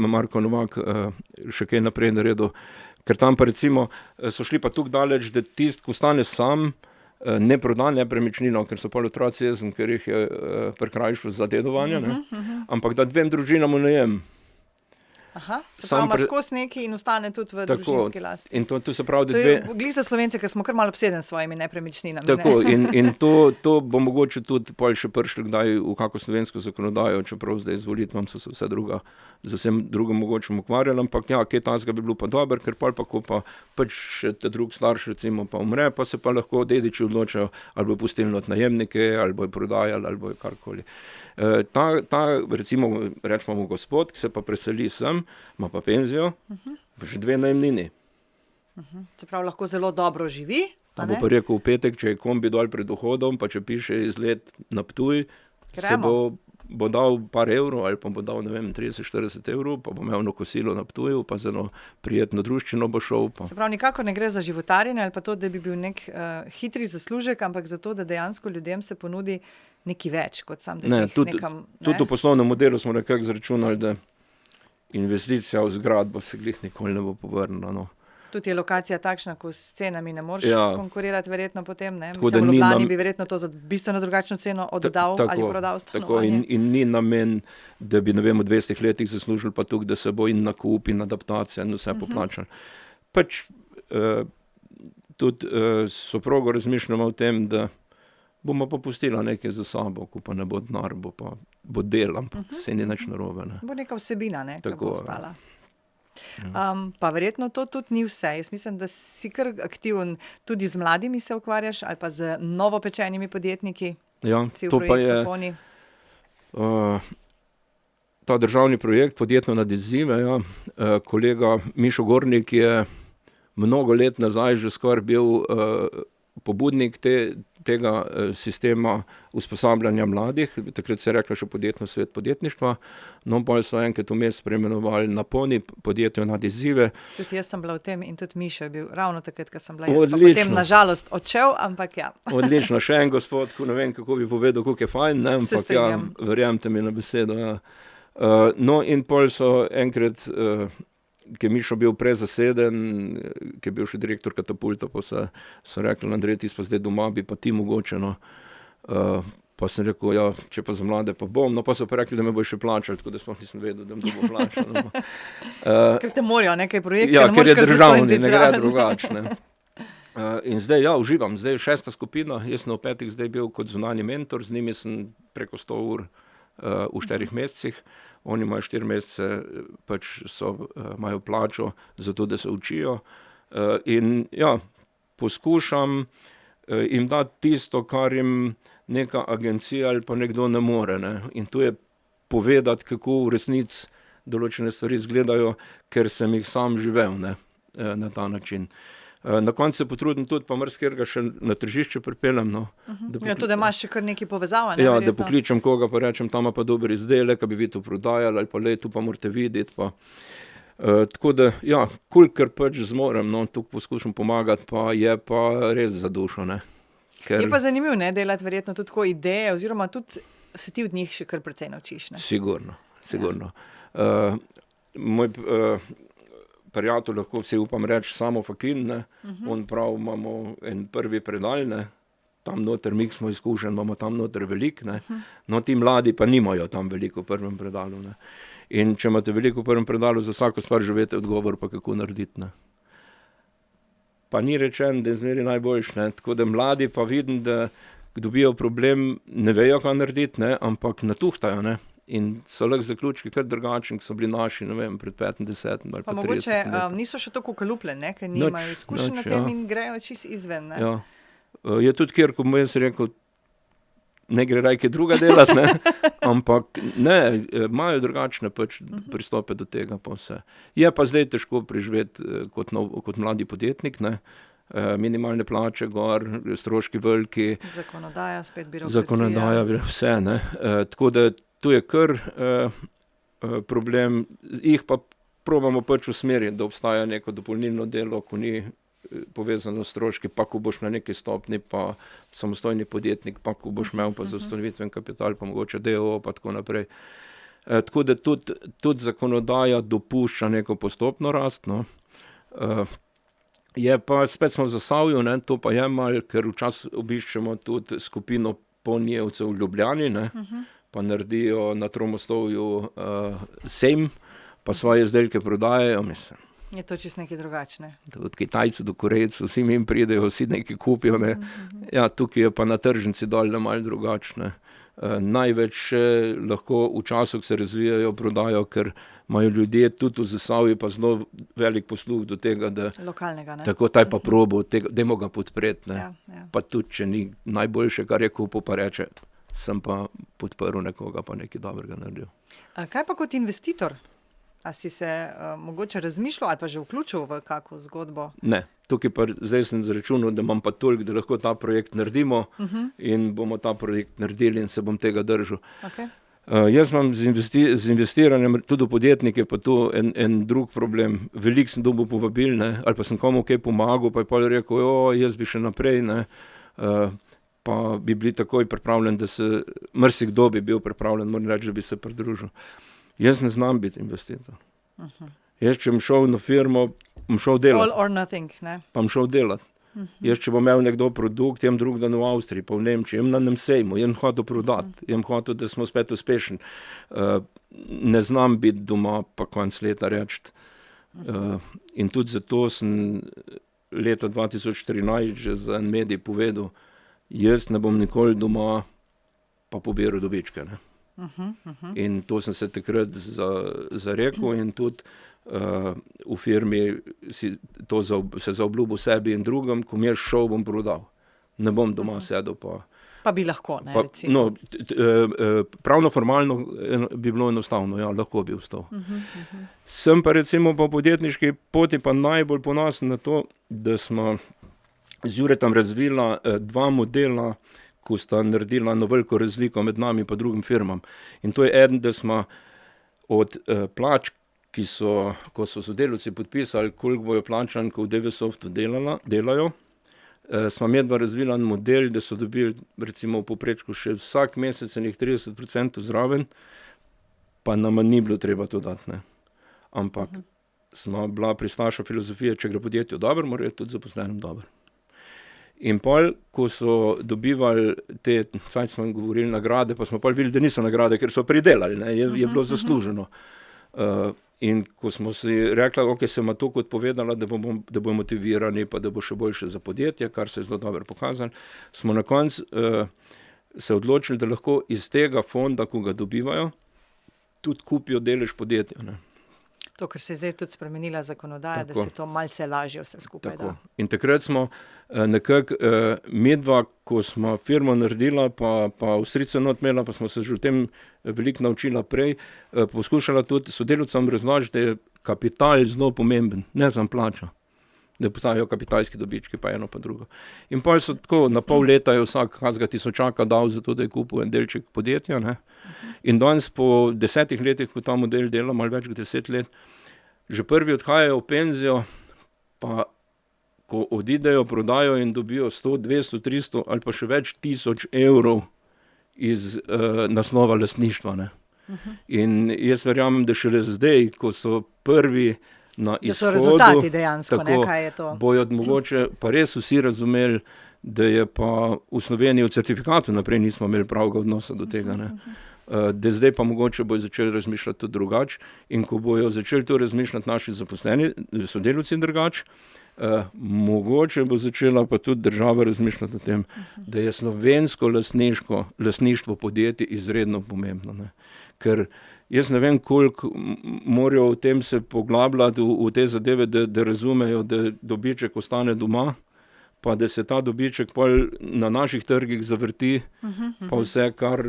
Marko Novak še kaj naprej naredil, ker tam pa recimo so šli pa tako daleč, da tisti, ko ostane sam, ne proda nepremičnino, ker so pol otroci jezni, ker jih je prikrajšal za dedovanje, ne, ampak da 2 družinam v najem. Se pravi, ima skozi nekaj in ostane tudi v družinski lasti. In to se pravi, da To je glih za Slovence, ker smo kar malo obsedeni s svojimi nepremičninami. Tako, in to bo mogoče tudi pol še prišli kdaj v kako slovensko zakonodajo, čeprav zdaj z volitvam so se z vsem drugim mogočem ukvarjali, ampak ja, kaj takega bi bilo pa dobro, ker pol pa, ko pa pač še te drug starš recimo pa umre, pa se pa lahko dediči odločajo, ali bojo pustili not najemnike, ali bojo prodajali, ali bojo karkoli. Ta recimo, rečemo mu gospod, ki se pa preseli sem, ima pa penzijo, pa že 2 najemnini. Se pravi, lahko zelo dobro živi, a ne? Bo pa rekel v petek, če je kombi dol pred vhodom, pa če piše izlet na Ptuj, se bo dal par evrov, ali pa bo dal, ne vem, 30-40 €, pa bo imel eno kosilo na Ptuju, pa z eno prijetno druščino bo šel. Pa. Se pravi, nikakor ne gre za životarjenje, ali pa to, da bi bil nek hitri zaslužek, ampak za to, da dejansko ljudem se ponudi nekaj več, kot sam, da se jih nekam... Tudi v poslovnem modelu smo nekako zračunali, da investicija v zgradbo se glih nikoli ne bo povrnila, no. Tudi je lokacija takšna, ko s cenami ne moreš konkurirati verjetno potem, ne? Tako, mislim, v Ljubljani bi verjetno to za bistveno drugačno ceno oddal ali prodal stanovanje. Tako, in ni namen, da bi, ne vem, v 200 letih zaslužili pa tukaj, da se bo in nakup in adaptacija in vse poplačali. Pač tudi soprogo razmišljamo o tem, da bomo pa pustila nekaj za sabo, ko pa ne bo denar, bo del, ampak se ni nič narobe, ne. Bo neka vsebina, ne, ki bo ostala. Pa verjetno to tudi ni vse. Jaz mislim, da si kar aktiven, tudi z mladimi se ukvarjaš, ali pa z novopečenimi podjetniki. Ja, si v to pa je, ta državni projekt Podjetno na izzive, ja, kolega Mišo Gornik je mnogo let nazaj že skoraj bil pobudnik tega sistema usposabljanja mladih. Takrat se je reklo še Podjetno svet podjetništva, no pa so enkrat vmes preimenovali na PONI, Podjetno na izzive. Tudi jaz sem bila v tem in tudi Mišo je bil ravno takrat, ko sem bila jaz. Pa potem nažalost odšel, ampak ja. Odlično, še en gospod, ko ne vem, kako bi povedal, koliko je fajn, ne, ampak ja, verjamte mi na besedo. Ja. No in pol so enkrat, ki je Mišo bil prezaseden, ki je bil še direktor Katapulta, pa so rekli, Andrej, ti pa zdaj doma, bi pa ti mogoče, no. Pa sem rekel, ja, če pa za mlade pa bom, no pa so pa rekli, da me bo še plačali, tako da sploh nisem vedel, da me bo plačal. No. Ker te morajo nekaj projekte, ja, ker je državni, ne gre drugačne. In zdaj, ja, uživam, zdaj je 6. skupina, jaz sem v 5. zdaj bil kot zunanji mentor, z njimi sem preko 100 ur v 4 mesecih. Oni imajo 4 mesece, pač imajo plačo za to, da se učijo. In ja, poskušam jim dati tisto, kar jim neka agencija ali pa nekdo ne more. Ne? In to je povedati, kako v resnici določene stvari izgledajo, ker sem jih sam živel, ne? Na ta način. Na koncu se potrudim tudi, pa marsikega še na tržišče pripeljem. No, ja, tudi imaš še kar nekaj povezava. Ne, ja, da pokličem koga, pa rečem, tam pa dober izdelek, ka bi vi to prodajali, ali pa le, tu pa morate videti. Pa. Tako da, ja, kolikor pač zmorem, no, tukaj poskušam pomagati, pa je pa res za dušo. Ne. Ker... Je pa zanimivo, ne, delati verjetno tudi tako ideje, oziroma tudi se ti od njih še kar precej naučiš. Ne? Sigurno. Moj prijatelj, lahko vsi upam reči, Samo Fakin, ne, on prav, imamo en prvi predal, ne, tam noter, mi smo izkušen, imamo tam noter veliko, ne, no ti mladi pa nimajo tam veliko v prvem predalu, ne. In če imate veliko v prvem predalu, za vsako stvar že veste odgovor, pa kako narediti, ne. Pa ni rečen, da je zmeri najboljš, ne, tako da mladi pa vidim, da dobijo problem, ne vejo, kaj narediti, ne, ampak natuhtajo, ne. In so lahko zaključki kar drugačni, ki so bili naši, ne vem, pred 5-10 ali pa 30 let. Pa mogoče niso še tako kalupljeni, ne, ker nimajo izkušenj na tem in grejo čist izven, ne. Ja. Je tudi kjer, ko bom jaz rekel, ne gre rajke druga delati, ne, ampak ne, imajo drugačne pač pristope do tega pa vse. Je pa zdaj težko preživeti kot mladi podjetnik, ne. Minimalne plače gor, stroški veliki. Zakonodaja, spet birokracija. Zakonodaja, vse, ne. Tako da tu je kar problem, jih pa probamo pač usmeriti, da obstaja neko dopolnilno delo, ko ni povezano s stroški, pa ko boš na neki stopni, pa samostojni podjetnik, pa ko boš imel pa za ustanovitven kapital, pa mogoče DOO, pa tako naprej. Tako da tudi zakonodaja dopušča neko postopno rast, no. Je pa, spet smo v Zasavju, ne, to pa je malo, ker včasih obiščemo tudi skupino ponijevcev v Ljubljani, ne, pa naredijo na Tromostovju sejm, pa svoje izdelke prodajajo, mislim. Je to čisto nekaj drugačne. Od Kitajcev do Korejcev, vsi jim pridejo, vsi nekaj kupijo, ne. Ja, tukaj je pa na tržnici dolje malo drugačne. Največ lahko v času, ko se razvijajo, prodajo, ker imajo ljudje tudi v Zasavju pa zelo velik posluh do tega, da lokalnega, ne? Tako taj pa probo, dajmo ga podpreti, ne. Ja. Pa tudi, če ni najboljše, kar je kupil, pa reče, sem pa podprl nekoga, pa nekaj dobrega naredil. Kaj pa kot investitor? A si se mogoče razmišljal ali pa že vključil v kakšno zgodbo? Ne, tukaj pa zdaj sem zračunal, da imam pa toliko, da lahko ta projekt naredimo in bomo ta projekt naredili in se bom tega držal. Okay. Jaz imam z investiranjem tudi v podjetnike pa tu en drug problem. Veliko sem dobil povabil, ne, ali pa sem komu kaj pomagal, pa je pa rekel, jaz bi še naprej, ne, pa bi bili takoj pripravljeni, da se, marsikdo bi bil pripravljen, moram reči, da bi se pridružil. Jaz ne znam biti investitor. Jaz, če bom šel na firmo, bom šel delati. All or nothing, ne? Pa bom šel delati. Jaz, če bom imel nekdo produkt, jem drug dan v Avstriji, pa v Nemčiji, jem na nem sejmu, jem hotel prodati, jem hotel, da smo spet uspešni. Ne znam biti doma, pa konc leta reči. In tudi zato sem leta 2014 že za en medij povedal, jaz ne bom nikoli doma pa pobiral dobičke, ne. In to sem se takrat zarekel in tudi v firmi se zaobljubil sebi in drugim, ko mi je šel, bom prodal. Ne bom doma sedel pa... Pa bi lahko, ne, recimo. Pravno formalno bi bilo enostavno, ja, lahko bi ostal. Sem pa recimo po podjetniški poti pa najbolj ponosen na to, da smo z Juretom razvila dva modela, ko sta naredila eno veliko razliko med nami pa drugim firmam. In to je eden, da smo od plač, ko so sodelavci podpisali, koliko bojo plačani, ko v DVSoftu delajo, smo medva razvila en model, da so dobili recimo v povprečku še vsak mesec enih 30% zraven, pa nama ni bilo treba to dati, ne. Ampak smo bila pristaša filozofije, če gre podjetju dobro, mora tudi zaposlenim dobro. In pol, ko so dobivali te, saj smo jim govorili nagrade, pa smo pol videli, da niso nagrade, ker so pridelali, ne, je bilo zasluženo. In ko smo si rekli, ok, se ima to kot povedala, da bo motivirani, pa da bo še boljše za podjetje, kar se je zelo dobro pokazalo, smo na koncu se odločili, da lahko iz tega fonda, ko ga dobivajo, tudi kupijo delež podjetja, ne. To, ker se je zdaj tudi spremenila zakonodaja, tako, da se to malce lažje vse skupaj da. In takrat smo nekako medva, ko smo firmo naredila, pa v stricu not imela, pa smo se že v tem veliko naučila prej, poskušala tudi sodelavcem razložiti, da je kapital zelo pomemben, ne samo plača. Da postajajo kapitalski dobički, pa eno pa drugo. In pa so tako, na pol leta je vsak kazga tisočaka dal za to, da je kupil en delček podjetja, ne. In danes po 10 letih, ko ta model dela, malo več kot 10 let, že prvi odhajajo v penzijo, pa ko odidejo, prodajo in dobijo 100, 200, 300 ali pa še več tisoč evrov iz naslova lastništva, ne. In jaz verjamem, da šele zdaj, ko so prvi na izhodu, da so rezultati dejansko, tako, ne, kaj je to. Bojo mogoče pa res vsi razumeli, da je pa v Sloveniji v certifikatu naprej nismo imeli pravega odnosa do tega, ne. Da zdaj pa mogoče bojo začeli razmišljati tudi drugače in ko bojo začeli to razmišljati naši zaposleni, sodelavci drugače, mogoče bo začela pa tudi država razmišljati o tem, da je slovensko lastništvo podjetij izredno pomembno, ne. Ker jaz ne vem, koliko morajo v tem se poglabljati v te zadeve, da razumejo, da dobiček ostane doma, pa da se ta dobiček pol na naših trgih zavrti, pa vse, kar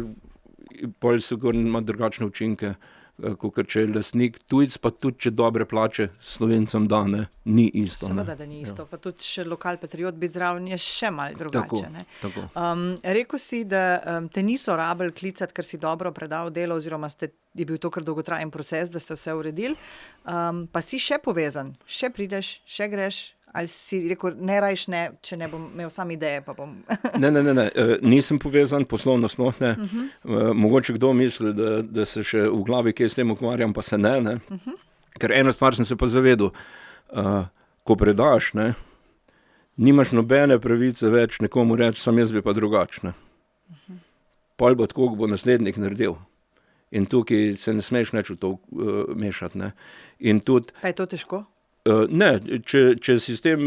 pol sigurno ima drugačne učinke, kakor če je lastnik tujec, pa tudi če dobre plače Slovencem da, ne, ni isto. Seveda, da ni isto, pa tudi še lokal patriot biti zraven je še malo drugače, ne. Tako. Rekel si, da te niso rabili klicati, ker si dobro predal delo, oziroma je bil to kar dolgotrajen proces, da ste vse uredili, pa si še povezan, še prideš, še greš, ali si rekel, ne rajš ne, če ne bom imel sam ideje, pa bom... Ne, nisem povezan, poslovno sploh ne. Mogoče kdo misli, da se še v glavi kaj s tem ukvarjam, pa se ne. Ker eno stvar sem se pa zavedel, ko predaš, ne, nimaš nobene pravice več nekomu reči, sam jaz bi pa drugačne. Pol bo tako, bo naslednik naredil. In tukaj se ne smeš nič v to mešati, ne. In tudi... Pa je to težko? Ne, če sistem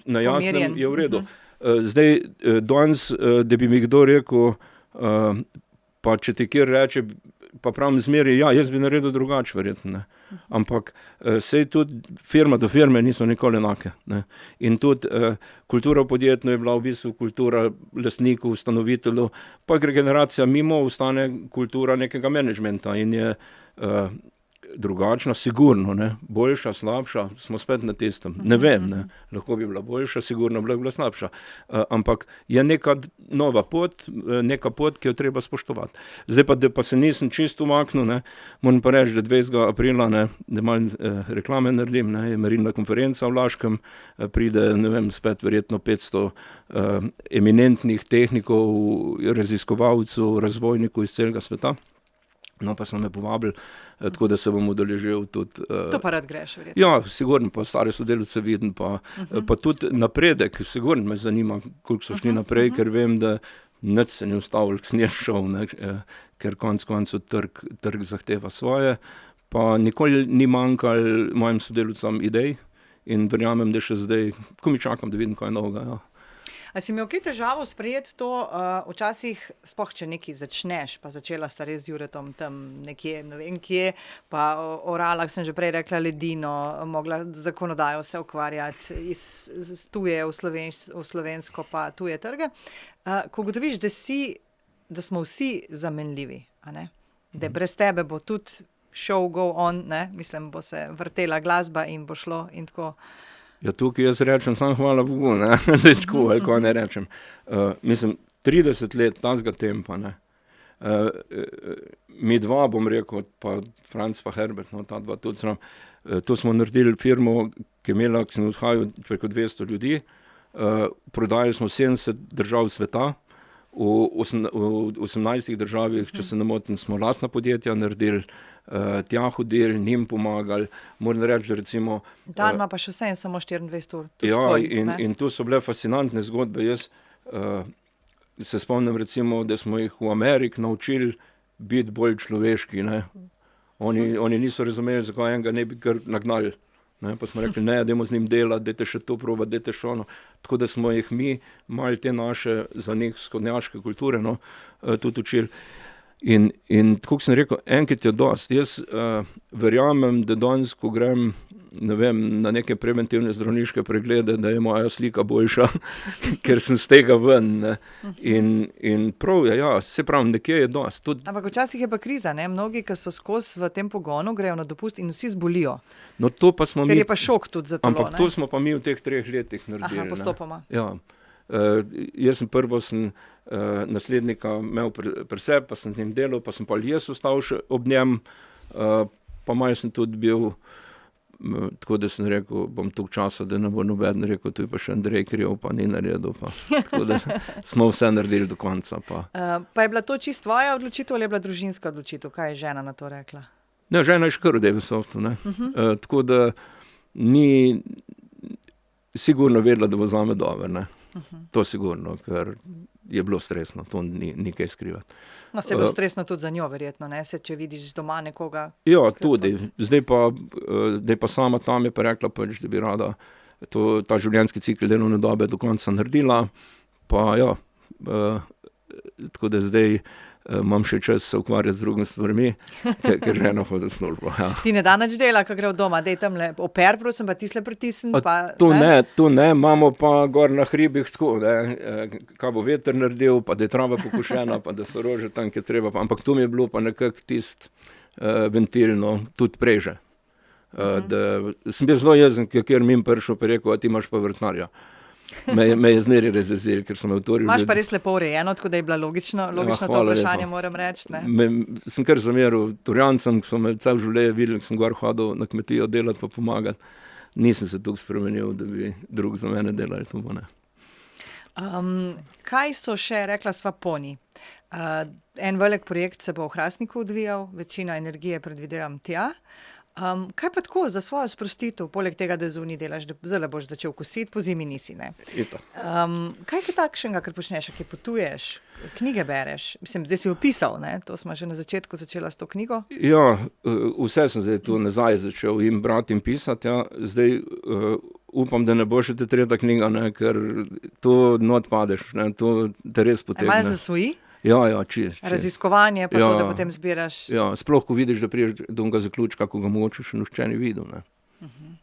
na jasnem, je v redu. Zdaj, danes, da bi mi kdo rekel, pa če ti kjer reče, pa pravim zmeri, ja, jaz bi naredil drugače, verjetno, ne. Ampak sej tudi firma do firme niso nikoli enake, ne. In tudi kultura podjetno je bila v bistvu kultura lastnikov, ustanoviteljev, pa gre generacija mimo, ostane kultura nekega menedžmenta in je drugačna, sigurno, ne, boljša, slabša, smo spet na tistem, ne vem, ne, lahko bi bila boljša, sigurno bi bila slabša, ampak je neka nova pot, neka pot, ki jo treba spoštovati. Zdaj pa, da pa se nisem čisto umaknil, ne, moram pa reči, da 20. aprila, ne, da malo reklame naredim, ne, je merilna konferenca v Laškem, pride, ne vem, spet verjetno 500 eminentnih tehnikov, raziskovalcev, razvojnikov iz celega sveta. No, pa so me povabili, tako da se bom udeležil tudi... To pa rad greš, verjetno. Ja, sigurno, pa stare sodelavce vidim, pa tudi napredek, sigurno me zanima, koliko so šli naprej, ker vem, da nič se ni ustavil, k sneš šel, ne, ker konec koncev trg zahteva svoje, pa nikoli ni manjkalo mojim sodelavcem idej in verjamem, da še zdaj, ko mi čakam, da vidim, kaj je novega, ja. A si imel kaj težavo sprejeti to, včasih, sploh če nekaj začneš, pa začela sta res z Juretom tam nekje, ne vem kje, pa o Oralah sem že prej rekla ledino, mogla zakonodajo se ukvarjati iz tuje v slovensko pa tuje trge. Ko ugotoviš, da smo vsi zamenljivi, a ne? Da brez tebe bo tudi show go on, ne? Mislim, bo se vrtela glasba in bo šlo in tako. Ja, tukaj jaz rečem, sam hvala Bogu, ne, da je tako, ali ko ne rečem. Mislim, 30 let tazga tempa, ne. Mi dva, bom rekel, pa Franc pa Herbert, no, ta dva tudi sram, to smo naredili firmo, ki je imela, ki sem vzhajal preko 200 ljudi, prodajali smo 70 držav sveta, v 18 državah, če se ne motim, smo lastna podjetja naredili, tja hodili, njim pomagali. Moram reči, da recimo... Dan ima pa še vse in samo 24 ur. Ja, in tu so bile fascinantne zgodbe. Jaz se spomnim recimo, da smo jih v Ameriki naučili biti bolj človeški. Ne? Oni niso razumeli, zakaj enega ne bi kar nagnali. Ne, pa smo rekli, ne, dajmo z njim delati, dajte še to proba, dajte še ono. Tako da smo jih mi malo te naše za nek skodnjaške kulture, no, tudi učili. In tako sem rekel, enkrat je dost. Jaz verjamem, da danes, ko grem, ne vem, na neke preventivne zdravniške preglede, da je moja slika boljša, ker sem z tega ven. Ne. In prav je, ja, se pravim, nekje je dost. Ampak včasih je pa kriza, ne? Mnogi, ki so skozi v tem pogonu, grejo na dopust in vsi zbolijo. No, to pa smo ker je pa šok tudi za telo. Ampak to smo pa mi v teh 3 letih naredili. Aha, postopoma. Ne. Ja. Jaz sem prvo naslednika imel pri sebi, pa sem z njim delal, pa sem pa jaz ostal še ob njem, pa malo sem tudi bil, tako da sem rekel, bom toliko časa, da ne bo noben rekel, tu je pa še Andrej kriv, pa ni naredil, pa tako da smo vse naredili do konca. Pa je bila to čisto tvoja odločitev ali je bila družinska odločitev? Kaj je žena na to rekla? Ne, žena je škar v Devisoftu, ne. Tako da ni sigurno vedela, da bo zame dober, ne. To sigurno, ker je bilo stresno, to ni kaj skrivati. No, se je bilo stresno tudi za njo, verjetno, ne? Se, če vidiš doma nekoga... Ja, tudi. Zdaj pa sama tam je pa rekla, pač, da bi rada ta življenjski cikl delovne dobe do konca naredila, pa ja, tako da zdaj imam še čas se ukvarjati z drugimi stvarmi, ker žena hodi v službo. Ja. Ti ne da nič dela, ko gre v doma, dej tamle oper, prosim, pa tisle pritisn, pa... Tu ne, imamo pa gor na hribih tako, ne, kaj bo veter naredil, pa da je trava pokošena, pa da so rože tam, kjer treba, ampak tu mi je bilo pa nekako tist ventilno, tudi preže. Da sem bil zelo jezen, ker mi jim prišel pa rekel, a ti imaš pa vrtnarja. Me je zmeri razjezil, ker sem avtoril. Imaš pa res lepo urejeno, tako da je bila logično to vprašanje, moram reči. Sem kar zameril Turjancem, ki so me cel življenje videli, ki sem gor hodil na kmetijo delati pa pomagati. Nisem se toliko spremenil, da bi drug za mene delali. To ne. Kaj so še, rekla sva Poni? En velik projekt se bo v Hrastniku odvijal, večina energije predvidevam tja. Kaj pa tako za svojo sprostitev, poleg tega, da zunaj delaš, da zdaj boš začel kositi, po zimi nisi, ne? Kaj je takšnega, kar počneš, kaj potuješ, knjige bereš? Mislim, zdaj si opisal, ne? To smo že na začetku začela s to knjigo. Ja, vse sem zdaj tu nazaj začel in brati in pisati, ja. Zdaj upam, da ne bo še te 3. knjiga, ne? Ker to not padeš, ne? To te res potegne. Malo zasvoji? Ja, čist. Raziskovanje, pa to, da potem zbiraš. Ja, sploh, ko vidiš, da priješ do onega zaključka, ko ga mogoče še nihče ni videl, ne.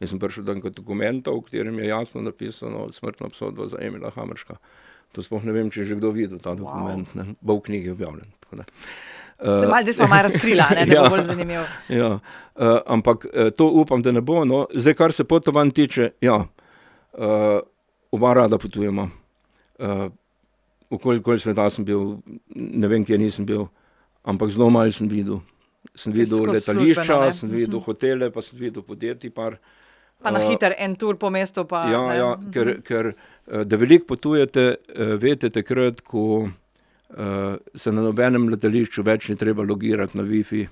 Jaz sem prišel do enega dokumenta, v katerem je jasno napisano smrtna obsodba za Emila Hammerška. To sploh ne vem, če je že kdo videl ta dokument, ne. Bo v knjigi objavljen, tako da. Zdaj smo malo razkrila, ne, da bo bolj zanimivo. Ja, ampak to upam, da ne bo, no. Zdaj, kar se potovanj tiče, ja, oba rada potujemo. Okoli sveta sem bil, ne vem, kje nisem bil, ampak zelo malo sem videl. Sem videl letališča, sem videl hotele, pa sem videl podjetij par. Pa na hiter en tur po mestu pa... Ja, ker da veliko potujete, veste takrat, ko se na nobenem letališču več ni treba logirati na Wi-Fi.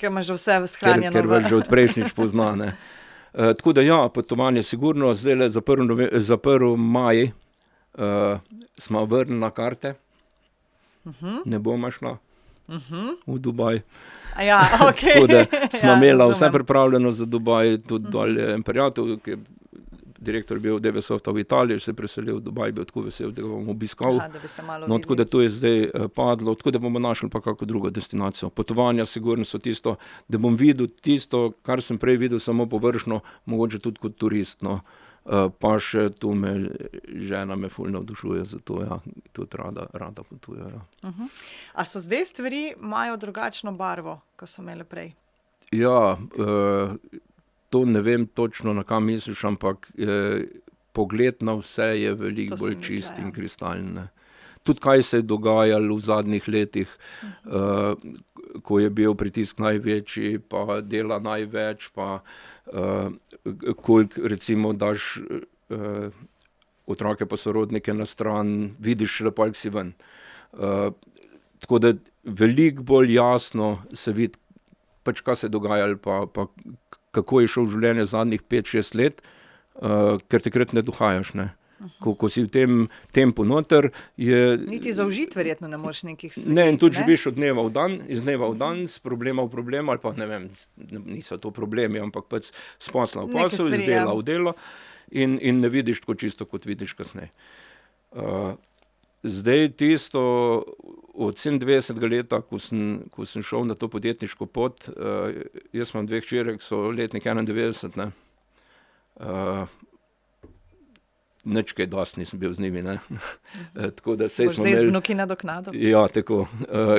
Ker imaš vse shranjeno. Ker vas že od prejšnjič pozna, ne. Tako da ja, potovanje sigurno, zdaj le za 1. maj smo vrnili na karte, ne bomo šla v Dubaj. Ja, okay. Tako da smo imela vse pripravljeno za Dubaj, tudi dol Imperator, ki je direktor bil DVSofta v Italiji, se je preselil v Dubaj, bil tako vesel, da ga bom obiskal. Da bi se malo No, tako da to je zdaj padlo, tako da bomo našli pa kako drugo destinacijo. Potovanja sigurno so tisto, da bom videl tisto, kar sem prej videl samo površno, mogoče tudi kot turist, no. Pa še tu žena me ful navdušuje, zato ja, tudi rada potuje. Ja. A so zdaj stvari imajo drugačno barvo, kot so imele prej? Ja, to ne vem točno, na kam misliš, ampak pogled na vse je veliko bolj čist in kristalne. Tudi kaj se je dogajalo v zadnjih letih, ko je bil pritisk največji, pa dela največ, pa koliko recimo daš otroke pa sorodnike na stran, vidiš šele pa, si ven. Tako da veliko bolj jasno se vidi, pač kaj se je dogajalo, pa kako je šel v življenje zadnjih 5-6 let, ker takrat ne dohajaš, ne. Ko si v tem tempu noter, je... Niti zaužiti verjetno ne moreš nekih stvari. Ne, in tudi živiš od dneva v dan, iz dneva v dan, z problema v problem, ali pa ne vem, niso to problemi, ampak pač s posla v posel, iz dela v delo in ne vidiš tako čisto, kot vidiš kasneje. Zdaj tisto od 27. leta, ko sem šel na to podjetniško pot, jaz imam 2 hčerek, so letnik 91, ne. Nič kaj dosti nisem bil z njimi, ne. Tako da sej smo imeli... Boš zdaj z vnuki nadoknadil? Ja, tako.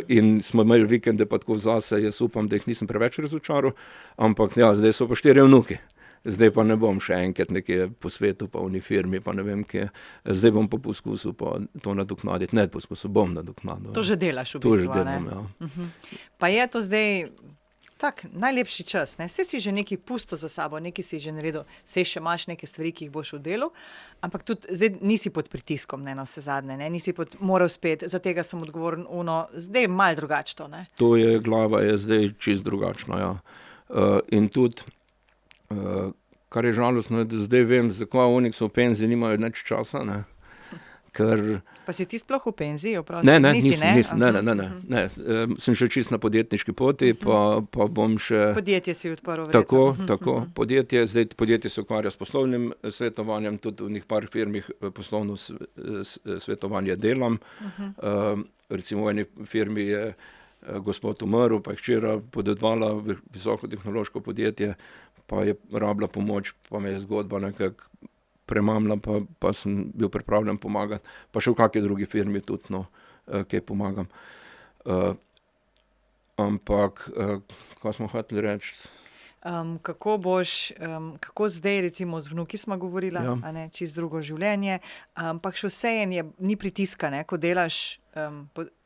In smo imeli vikende pa tako zase, jaz upam, da jih nisem preveč razočaral, ampak ja, zdaj so pa 4 vnuki. Zdaj pa ne bom še enkrat nekje po svetu, pa v firmi, pa ne vem kje. Zdaj bom pa poskusil pa to nadoknaditi. Ne poskusil, bom nadoknadil. To že delaš v bistvu, ne? To že delam, ja. Pa je to zdaj tak najlepši čas, ne? Saj si že nekaj pustil za sabo, nekaj si že naredil, saj še imaš neke stvari, ki jih boš v delu, ampak tudi zdaj nisi pod pritiskom, ne, na vse zadnje, ne? Nisi moral spet, za tega sem odgovoren, zdaj je malo drugače to, ne? To je, glava je zdaj čist drugačna, ja. In tudi, kar je žalostno, da zdaj vem, zakaj oni, ki so v penziji, nimajo nič časa, ne, ker... Pa si ti sploh v penziji? Nisem, ne. Sem še čist na podjetniški poti, pa bom še... Podjetje si odprl verjetno. Tako, podjetje se ukvarja s poslovnim svetovanjem, tudi v njih par firmih poslovno svetovanje delam. Recimo v eni firmi je gospod umrl, pa je hčera podedovala visokotehnološko podjetje, pa je rabila pomoč, pa me je zgodba nekako premamla, pa sem bil pripravljen pomagati. Pa še v kakej drugi firmi tudi, no, kaj pomagam. Ampak, kaj smo hoteli reči? Kako zdaj, recimo z vnuki smo govorila, a ne, čisto drugo življenje, ampak še vseeno ni pritiska, ne, ko delaš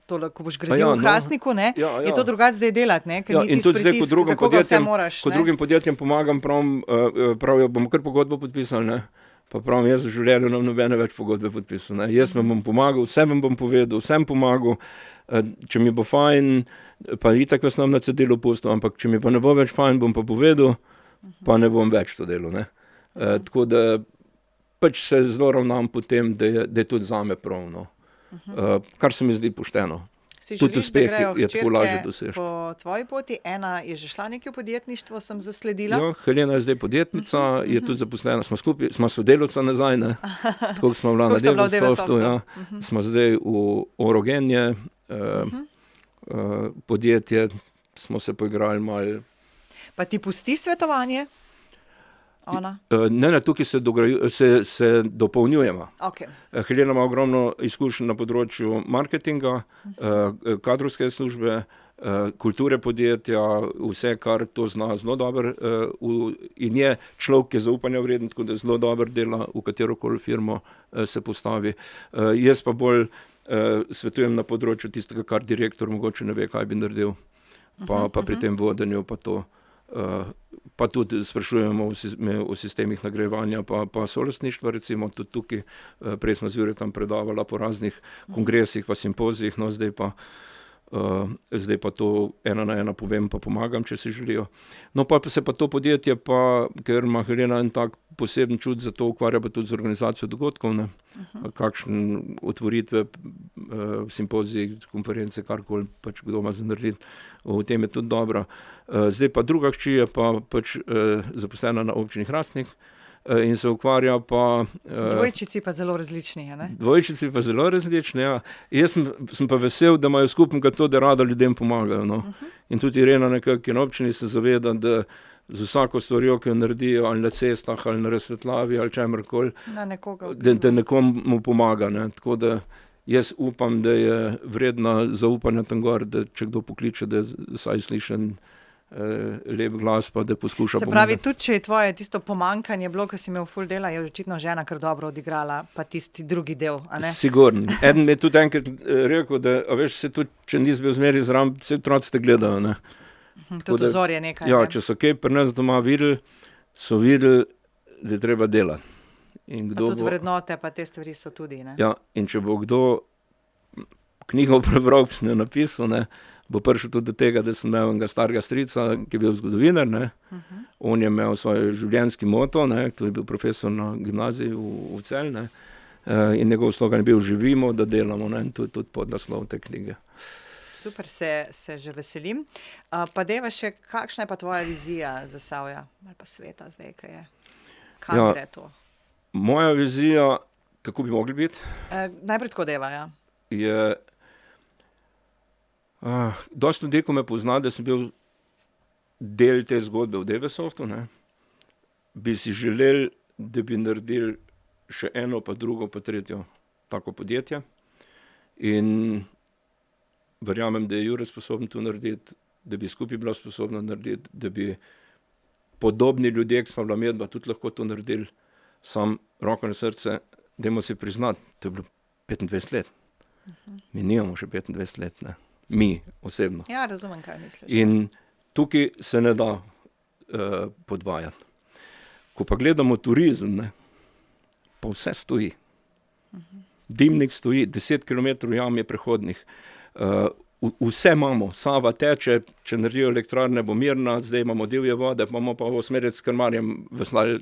tole, ko boš gradil v Hrastniku, ne, je to drugače zdaj delati, ne, ker ni tisti pritisk, za koga vse moraš, ne. Ko drugim podjetjem pomagam, pravijo, bomo kar pogodbo podpisali, ne. Pa pravim, jaz v življenju nam nobene več pogodbe podpisal, ne. Jaz vam bom pomagal, vsem vam bom povedal, vsem pomagal, če mi bo fajn, pa itak vas nam na cedilu pustil, ampak če mi pa ne bo več fajn, bom pa povedal, pa ne bom več to delal, ne. Tako da pač se zelo ravnam po tem, da je tudi zame prav, no. Kar se mi zdi pošteno. Si želiš, da grejo hčerke po tvoji poti? Ena je že šla nekaj v podjetništvo, sem zasledila. Ja, Helena je zdaj podjetnica, je tudi zaposlena, smo sodelavca nazaj, ne. Tako smo bila na DVSoftu, ja. Smo zdaj v Orogenje, podjetje, smo se poigrali malo. Pa ti pusti svetovanje? Ona? Ne, tukaj se dopolnjujemo. Okay. Helena ima ogromno izkušenj na področju marketinga, kadrovske službe, kulture podjetja, vse, kar to zna zelo dobro, in je človek, ki je zaupanja vreden, tako da zelo dobro dela v katerokoli firmo se postavi. Jaz pa bolj svetujem na področju tistega, kar direktor mogoče ne ve, kaj bi naredil, pa pri tem vodenju pa to. Pa tudi sprašujemo o sistemih nagrajevanja pa solastništva, recimo tudi tukaj, prej smo z Juretom predavala po raznih kongresih pa simpozijih, no zdaj pa to 1 na 1 povem pa pomagam, če si želijo. No pa se pa to podjetje ker ima Helena en tak poseben čut za to, ukvarja pa tudi z organizacijo dogodkov, ne. Kakšne otvoritve, simpoziji, konference, karkoli pač kdo ima za narediti, v tem je tudi dobro. Zdaj pa druga hči je pa pač zaposlena na občini Hrastnik, in se ukvarja pa... Dvojčici pa zelo različni, ne? Dvojčici pa zelo različni, ja. Jaz sem pa vesel, da imajo skupnega to, da rada ljudem pomagajo, no. In tudi Irena nekako na občini se zaveda, da z vsako stvarjo, ki jo naredijo, ali na cestah, ali na razsvetlavi, ali čemerkoli, da nekomu pomaga, ne. Tako da jaz upam, da je vredna zaupanja tam gor, da če kdo pokliče, da vsaj slišen lep glas, pa da poskuša pomagati. Se pravi, tudi če je tvoje tisto pomanjkanje bilo, ko si imel ful dela, je očitno žena kar dobro odigrala, pa tisti drugi del, a ne? Sigurno. Eden mi je tudi enkrat rekel, da, a veš, se tudi, če nisi bil zmeri zraven, vse otroci te gledajo, ne. Tudi vzor je nekaj. Ja, če so kaj pri nas doma videli, so videli, da je treba delati. In kdo pa tudi vrednote, pa te stvari so tudi, ne? Ja, in če bo kdo knjigo prebral, ki sem jo napisal, ne, bo prišel tudi do tega, da sem imel enega starega strica, ki je bil zgodovinar, ne. On je imel svoj življenjski moto, ne, to je bil profesor na gimnaziji v Celju, ne, in njegov slogan je bil živimo, da delamo, ne, in to je tudi podnaslov te knjige. Super, se že veselim. Pa deva še, kakšna je pa tvoja vizija Zasavja ali pa sveta zdaj, kaj je? Kam gre to? Moja vizija, kako bi mogli biti? Najprej tako deva, ja. Je... dosti ljudi, ko me pozna, da sem bil del te zgodbe v Devesoftu, ne, bi si želel, da bi naredili še eno, pa drugo, pa tretjo tako podjetje. In verjamem, da je Jure sposoben to narediti, da bi skupaj bila sposobna narediti, da bi podobni ljudje, ki smo bila medba, tudi lahko to naredili. Sam roko na srce, dajmo si priznati, to je bilo 25 let. Mi nimamo še 25 let, ne. Mi, osebno. Ja, razumem, kaj misliš. In tukaj se ne da podvajati. Ko pa gledamo turizem, ne, pa vse stoji. Dimnik stoji, 10 kilometrov jam je prehodnih. Vse imamo, Sava teče, če naredijo elektrarne, bo mirna, zdaj imamo divje vode, pa imamo pa osmerec s krmarjem veslali,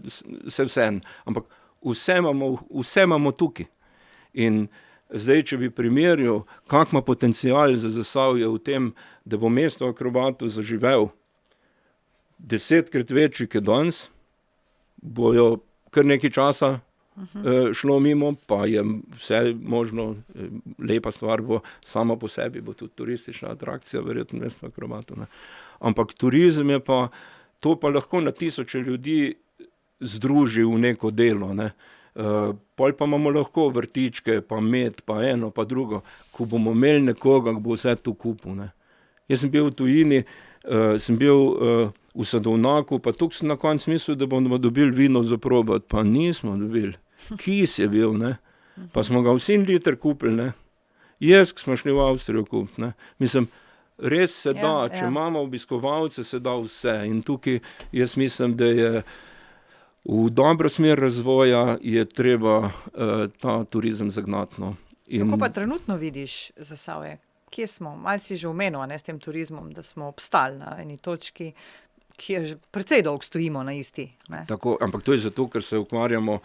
vse en. Ampak vse imamo tukaj. In zdaj, če bi primerjal, kak ima potencial za Zasavje v tem, da bo mesto akrobatov zaživel 10-krat večji kot danes, bojo kar nekaj časa šlo mimo, pa je vse možno, lepa stvar bo, sama po sebi bo tudi turistična atrakcija, verjetno mesto akrobatov, ne. Ampak turizem je pa, to pa lahko na tisoče ljudi združi v neko delo, ne. Pol pa imamo lahko vrtičke, pa med, pa eno, pa drugo. Ko bomo imeli nekoga, ki bo vse to kupil, ne. Jaz sem bil v tujini, sem bil v Sadovnaku, pa tukaj sem na koncu mislil, da bomo dobili vino za probati, pa nismo dobili. Kis je bil, ne. Pa smo ga vsi liter kupili, ne. Jaz, ki smo šli v Avstrijo kupiti, ne. Mislim, res se da, če imamo obiskovalce, se da vse. In tukaj jaz mislim, da je v dobro smer razvoja je treba ta turizem zagnati, no. Kako pa trenutno vidiš Zasavje? Kje smo? Malo si že omenil, ne, s tem turizmom, da smo obstali na eni točki, kjer precej dolgo stojimo na isti, ne. Tako, ampak to je zato, ker se ukvarjamo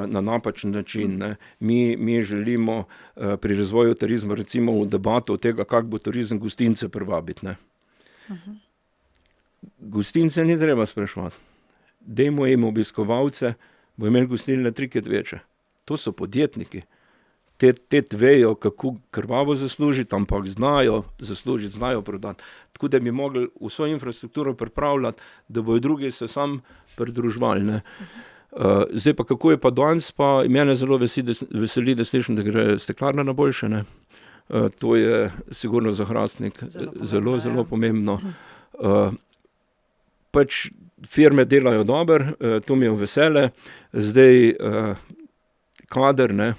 na napačen način, ne. Mi želimo pri razvoju turizma recimo v debato od tega, kako bo turizem gostince privabiti, ne. Gostince ni treba spraševati. Dajmo jim obiskovalce, bo imeli gostilne 3-krat večje. To so podjetniki. Te vejo, kako krvavo zaslužiti, ampak znajo zaslužiti, znajo prodati. Tako da bi mogli vso infrastrukturo pripravljati, da bojo drugi se sam pridruževali, ne. Zdaj pa, kako je pa danes, pa mene zelo veseli, da slišim, da gre steklarna na boljše, ne. To je sigurno za Hrastnik zelo pomembno. Pač firme delajo dobro, to mi je vesele. Zdaj kader, ne,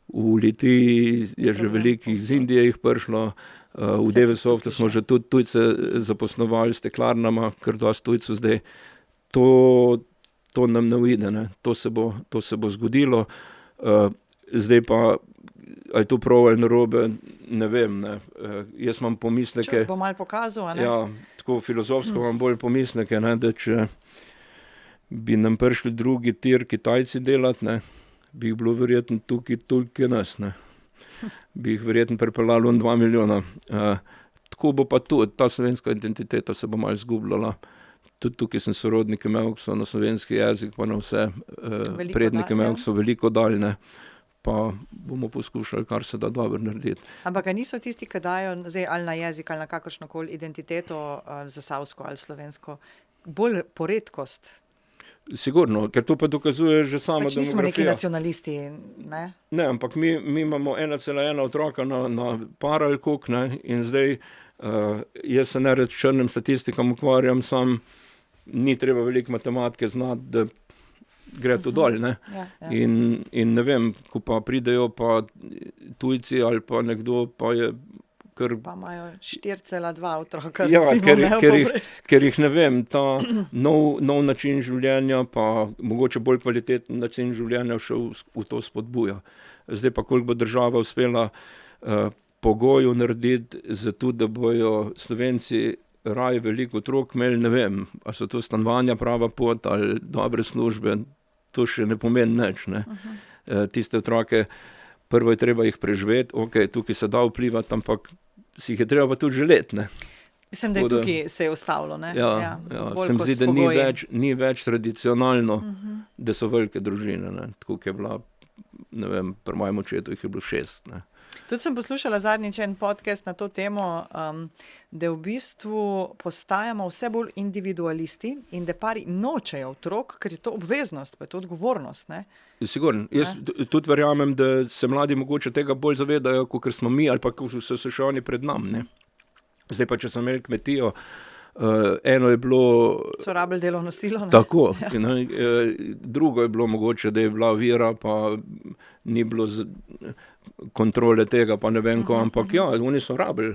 v Litiji je že veliko iz Indije jih prišlo, v Devesoftu smo že tudi tujce zaposlovali s steklarnama, kar dosti tujcev zdaj. To nam ne uide, ne. To se bo zgodilo. Zdaj pa, ali je to prav ali narobe, ne vem, ne. Jaz imam pomisleke. Čas bo malo pokazal, a ne? Ja, tako filozofsko imam bolj pomisleke, ne, da če bi nam prišli drugi tir Kitajci delati, ne, bi jih bilo verjetno tukaj toliko nas, ne. Bi jih verjetno pripeljalo 2 milijona. Tako bo pa tudi, ta slovenska identiteta se bo malo izgubljala. tudi tukaj sem sorodnike imel, ki so na slovenski jezik, pa na vse prednike imel, ki so veliko daljne, pa bomo poskušali, kar se da dobro narediti. Ampak niso tisti, ki dajo zdaj ali na jezik, ali na kakršnokoli identiteto, zasavsko ali slovensko, bolj poredkost? Sigurno, ker to pa dokazuje že sama demografija. Nismo neki nacionalisti, ne? Ne, ampak mi imamo 1,1 otroka na par ali koliko, ne, in zdaj jaz se nered črnim statistikam ukvarjam, sam ni treba veliko matematike znati, da gre to dol, ne. Ja. In ne vem, ko pa pridejo pa tujci ali pa nekdo, pa je kar... Pa imajo 4,2 otroka, ja, ker jih ne vem, ta nov način življenja, pa mogoče bolj kvaliteten način življenja šel v to spodbuja. Zdaj pa, koliko bo država uspela pogoju narediti za to, da bojo Slovenci raje veliko otrok imeli, ne vem, ali so to stanovanja prava pot ali dobre službe, to še ne pomeni nič, ne. Tiste otroke, prvo je treba jih preživeti, tukaj se da vplivati, ampak si jih je treba pa tudi želeti, ne. Mislim, da je tukaj se je ustavilo, ne? Ja. Se mi zdi, da ni več tradicionalno, da so velike družine, ne. Tako je bila, ne vem, pri mojem očetu jih je bilo 6, ne. Tudi sem poslušala zadnjič en podcast na to temo, da v bistvu postajamo vse bolj individualisti in da pari nočejo otrok, ker je to obveznost, pa je to odgovornost, ne? Sigurno. Jaz tudi verjamem, da se mladi mogoče tega bolj zavedajo, kakor smo mi, ali pa kakor so se še oni pred nam, ne. Zdaj pa, če sem imel kmetijo, eno je bilo... So rabili delovno silo, ne? Tako. Ja. Drugo je bilo mogoče, da je bila vira, pa ni bilo kontrole tega, pa ne vem ko, ampak ja, oni so rabili.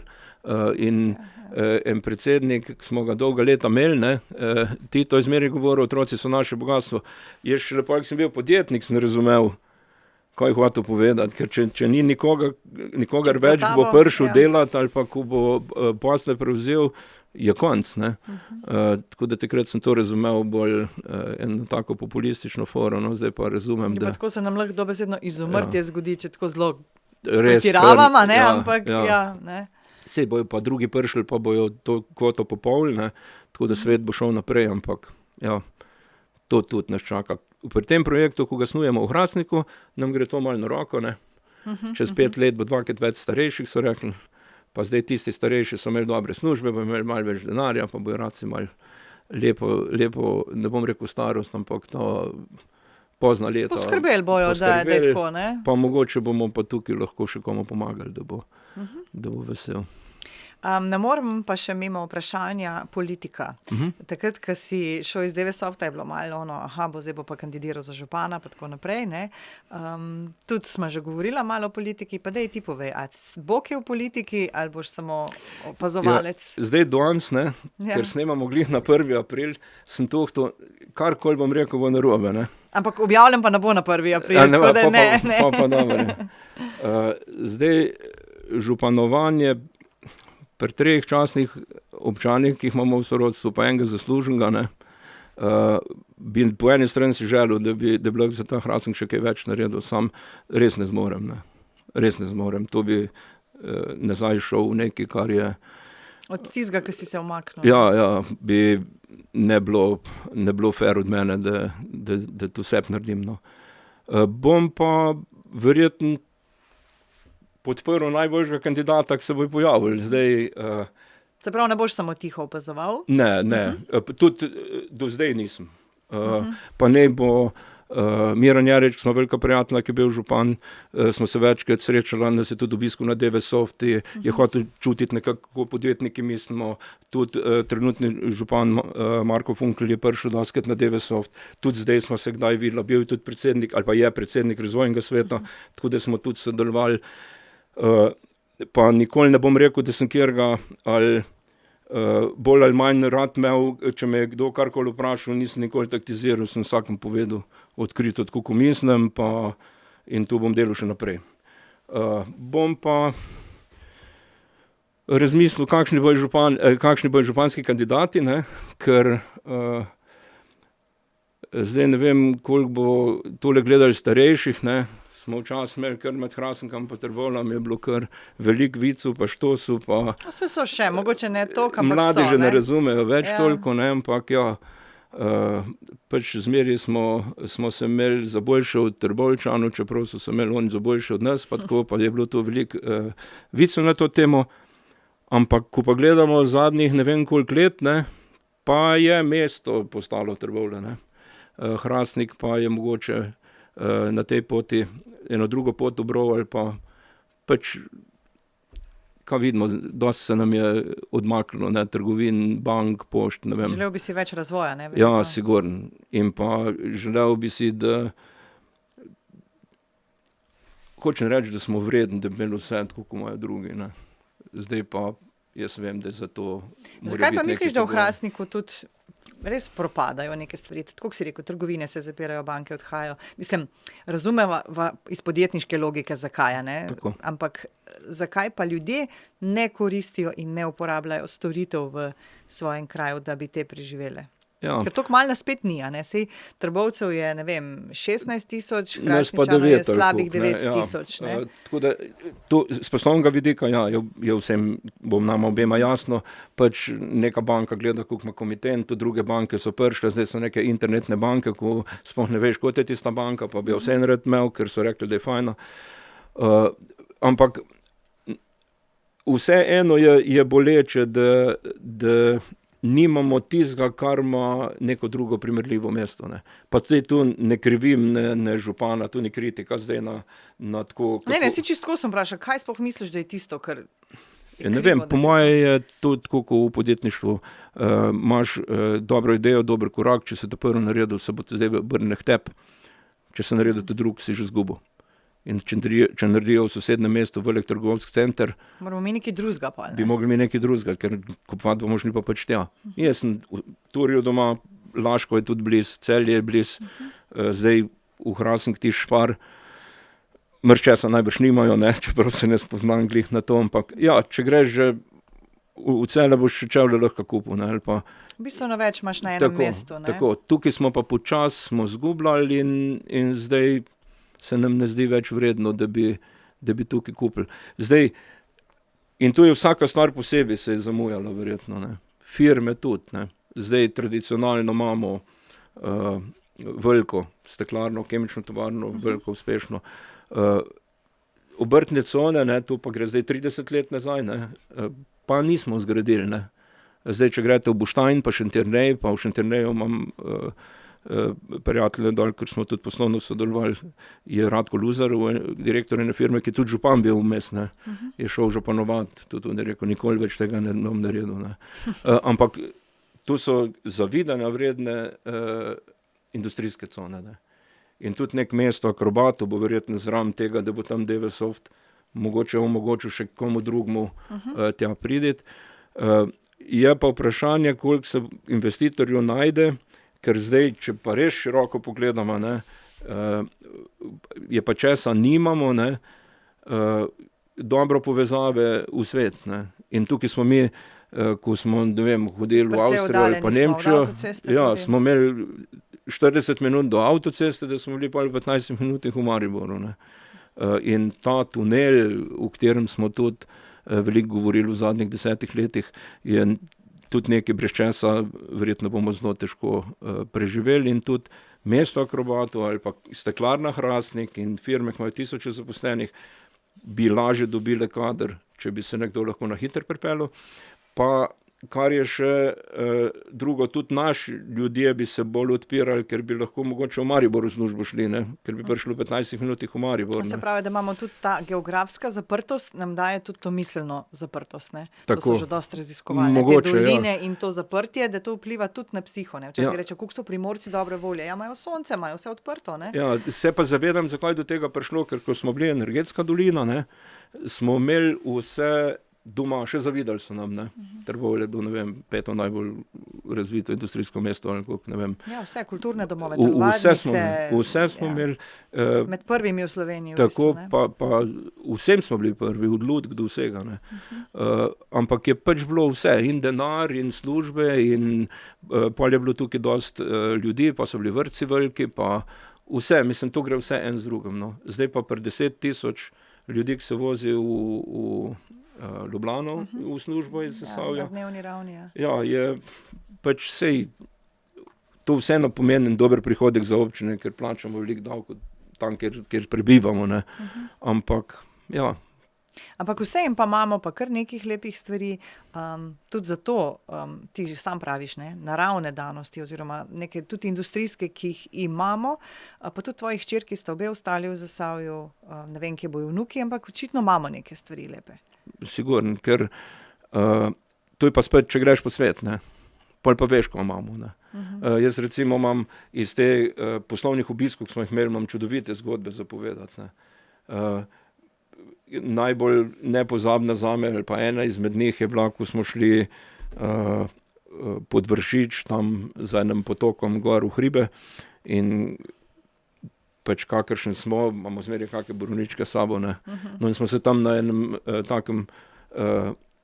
In en predsednik, ki smo ga dolga leta imeli, ne, Tito je zmeraj govoril, otroci so naše bogatstvo. Jaz še lepo, ko sem bil podjetnik, sem razumel, kaj je hotel povedati, ker če ni nikogar več, bo prišel delati, ali pa ko bo posle prevzel, je konc, ne. Tako da takrat sem to razumel bolj eno tako populistično foro, no, zdaj pa razumem, da... Tako se nam lahko dobesedno izumrtje zgodi, če tako zelo pretiravamo, ne, ampak ne. Sej bojo pa drugi prišli, pa bojo to kvoto popolnili, ne, tako da svet bo šel naprej, ampak ja, to tudi nas čaka. Pri tem projektu, ko ga snujemo v Hrastniku, nam gre to malo na roko, ne. Čez 5 let bo 2krat več starejših, so rekli. Pa zdaj tisti starejši so imeli dobre službe, bo imeli malo več denarja, pa bojo rad si malo lepo, ne bom rekel starost, ampak to pozna leta. Poskrbeli bojo, da je tako, ne? Pa mogoče bomo pa tukaj lahko še komu pomagali, da bo vesel. Ne morem pa še mimo vprašanja politika. Takrat, ko si šel iz DVSofta, je bilo malo zdaj bo pa kandidiral za župana, pa tako naprej, ne. Tudi smo že govorila malo o politiki, pa daj ti povej, a bo kaj v politiki, ali boš samo opazovalec? Ja, zdaj danes, ne, ker snemamo glih na 1. april, sem tohto, karkoli bom rekel, bo narobe, ne. Ampak objavljen pa ne bo na 1. april, tako da ne. Pa dobro. Zdaj, županovanje pri 3 častnih občanih, ki jih imamo v sorodstvu, pa enega zasluženega, ne, bi po eni strani si želel, da bi bilo za ta Hrastnik še kaj več naredil, sam res ne zmorem, ne. Res ne zmorem. To bi nazaj šel v nekaj, kar je... Od tistega, ki si se umaknil. Ja, bi ne bilo fair od mene, da to sebi naredim, no. Bom pa verjetno podprl najboljšega kandidata, ki se bo pojavil. Zdaj... Se pravi, ne boš samo tiho opazoval? Ne. Tudi do zdaj nisem. Pa ne bo Miran Jerič, smo velika prijatelja, ki je bil župan, smo se večkrat srečali, da se tudi obiskal na DVSofti, je hotel čutiti nekako podjetniki, mislimo, tudi trenutni župan Marko Funkl je prišel doskrat na DVSoft, tudi zdaj smo se kdaj videli, bil je tudi predsednik, ali pa je predsednik razvojnega sveta, tako da smo tudi sodelovali. Pa nikoli ne bom rekel, da sem kjerga ali bolj ali manj rad imel, če me je kdo karkoli vprašal, nisem nikoli taktiziral, sem vsakem povedal odkrito, tako ko mislim, in to bom delal še naprej. Bom pa razmislil, kakšni bojo županski kandidati, ne, ker zdaj ne vem, koliko bo tole gledali starejših, ne, smo včasih imeli kar med Hrastnikom pa Trbovljam, je bilo kar veliko vicov, pa štosu, pa... Vse so še, mogoče ne toliko, ampak mladi so, že ne razumejo več toliko, ne, ampak pač zmeraj smo se imeli za boljše od Trboveljčanov, čeprav so se imeli oni za boljše od nas, pa tako, pa je bilo to veliko vicov na to temo, ampak ko pa gledamo zadnjih ne vem koliko let, ne, pa je mesto postalo Trbovlje, ne. Hrastnik pa je mogoče na tej poti eno drugo pot obral ali pa pač, kaj vidimo, dosti se nam je odmaknilo, ne, trgovin, bank, pošt, ne vem. Želel bi si več razvoja, ne? Ja, sigurno. In pa želel bi si, da hočem reči, da smo vredni, da bi imeli vse tako, kot imajo drugi, ne. Zdaj pa jaz vem, da za to Zakaj pa misliš, da v Hrastniku tudi res propadajo neke stvari? Tako si rekel, trgovine se zapirajo, banke odhajajo. Mislim, razumeva iz podjetniške logike, zakaj, ne? Tako. Ampak zakaj pa ljudje ne koristijo in ne uporabljajo storitev v svojem kraju, da bi te preživele? Ja. Ker toliko malo spet ni, a ne? Sej Trbovcev je, ne vem, 16,000, Hrastničanov je slabih 9,000, ne? Tako da, to, s poslovnega vidika, je vsem, bom nama obema jasno, pač neka banka gleda, koliko ima komitent, druge banke so prišle, zdaj so neke internetne banke, ko sploh ne veš, kot je tista banka, pa bi jo vse rad imel, ker so rekli, da je fajna. Ampak vseeno je boleče, da nimamo tistega, kar ima neko drugo primerljivo mesto, ne. Pa zdaj tu ne krivim ne župana, tu ni kritika zdaj na tako... Ne, si čisto sem vprašal, kaj sploh misliš, da je tisto, kar... Ne vem, po moje je to tako, kot v podjetništvu. Imaš dobro idejo, dober korak, če se to prvo naredil, se bo te zdaj obrne k tebi. Če se naredil to drug, si že izgubil. In če naredijo v sosednjem mestu velik trgovski center, moramo mi nekaj drugega pa, ne? Bi mogli mi nekaj drugega, ker kupovati bomo šli pa pač tja. Jaz sem v Turju doma, Laško je tudi blizu, Celje je blizu, zdaj v Hrastnik ti Špar, mrčesa najbrž nimajo, ne, čeprav se ne spoznam glih na to, ampak ja, če greš že v Celje, boš še čevlje lahko kupil, ne, ali pa... Bistveno več imaš na enem mestu, ne? Tako, tukaj smo pa počas, smo zgubljali in zdaj se nam ne zdi več vredno, da bi tukaj kupili. Zdaj, in tu je vsaka stvar posebej se je zamujala verjetno, ne. Firme tudi, ne. Zdaj tradicionalno imamo veliko steklarno, kemično tovarno, veliko uspešno. Obrtne cone, ne, tu pa gre zdaj 30 let nazaj, ne, pa nismo zgradili, ne. Zdaj, če greste v Boštanj, pa Šentjernej, pa v Šentjerneju imam prijatelje dol, ker smo tudi poslovno sodelovali, je Radko Luzar, direktor ene firme, ki je tudi župan bil vmes, ne. Je šel županovati, tudi on je rekel, nikoli več tega ne bom naredil, ne. Ampak tu so zavidanja vredne industrijske cone, ne. In tudi nek mesto Akrobato bo verjetno zraven tega, da bo tam Develsoft omogočil še komu drugmu tja prideti. Je pa vprašanje, koliko se investitorju najde, ker zdaj, če pa res široko pogledamo, ne, je pa česa nimamo, ne, dobro povezave v svet, ne. In tukaj smo mi, ko smo, ne vem, hodili v Avstrijo ali pa Nemčijo, smo imeli 40 minut do avtoceste, da smo bili pa v 15 minutah v Mariboru, ne. In ta tunel, v katerem smo tudi veliko govorili v zadnjih 10 letih, je tudi nekaj brez česa, verjetno bomo zelo težko preživeli in tudi mesto Akrobato ali pa steklarna Hrastnik in firme, ki imajo 1000 zaposlenih, bi lažje dobile kader, če bi se nekdo lahko na hitro pripeljal. Pa kar je še drugo, tudi naši ljudje bi se bolj odpirali, ker bi lahko mogoče v Mariboru službo šli, ne? Ker bi prišli v 15 minutah v Maribor. Se pravi, da imamo tudi ta geografska zaprtost, nam daje tudi to miselno zaprtost, ne? Tako. To so že dosti raziskovali, Mogoče, te doline in to zaprtje, da to vpliva tudi na psiho, ne? Včasih reče, koliko so Primorci dobre volje, ja, imajo sonce, imajo vse odprto, ne? Ja, se pa zavedam, zakaj do tega prišlo, ker ko smo bili energetska dolina, ne, smo imeli vse doma, še zavidali so nam, ne. Trbovlje je bil, ne vem, 5. najbolj razvito industrijsko mesto, ali koliko, ne vem. Ja, vse kulturne domove, telovadnice. Vse smo imeli. Med prvimi v Sloveniji. Tako, v bistvu, pa vsem smo bili prvi, od lutk do vsega, ne. Ampak je pač bilo vse, in denar, in službe, in pol je bilo tukaj dosti ljudi, pa so bili vrtci veliki, pa vse, mislim, to gre vse en z drugim. No. Zdaj pa pri 10 tisoč ljudi, ki se vozi v Ljubljano v službo iz Zasavja. Na dnevni ravni, Ja, je pač sej, to vseeno pomeni dober prihodek za občine, ker plačamo veliko davkov tam, kjer prebivamo, ne. Ampak, ja. Ampak vseeno pa imamo pa kar nekih lepih stvari, tudi zato, ti že sam praviš, ne, naravne danosti oziroma neke tudi industrijske, ki jih imamo, pa tudi tvoji hčerki sta obe ostali v Zasavju, ne vem, kje bojo vnuki, ampak očitno imamo neke stvari lepe. Sigurno, ker to je pa spet, če greš po svet, ne, pol pa veš, ko imamo, ne. Jaz recimo imam iz te poslovnih obiskov, ki smo jih imeli, imam čudovite zgodbe za povedati, ne. Najbolj nepozabna zame, ali pa ena izmed njih je bila, ko smo šli pod Vršič, tam za enim potokom gor v hribe in pač kakršen smo, imamo zmeraj kakšne borovničke s sabo, ne. No in smo se tam na enem takem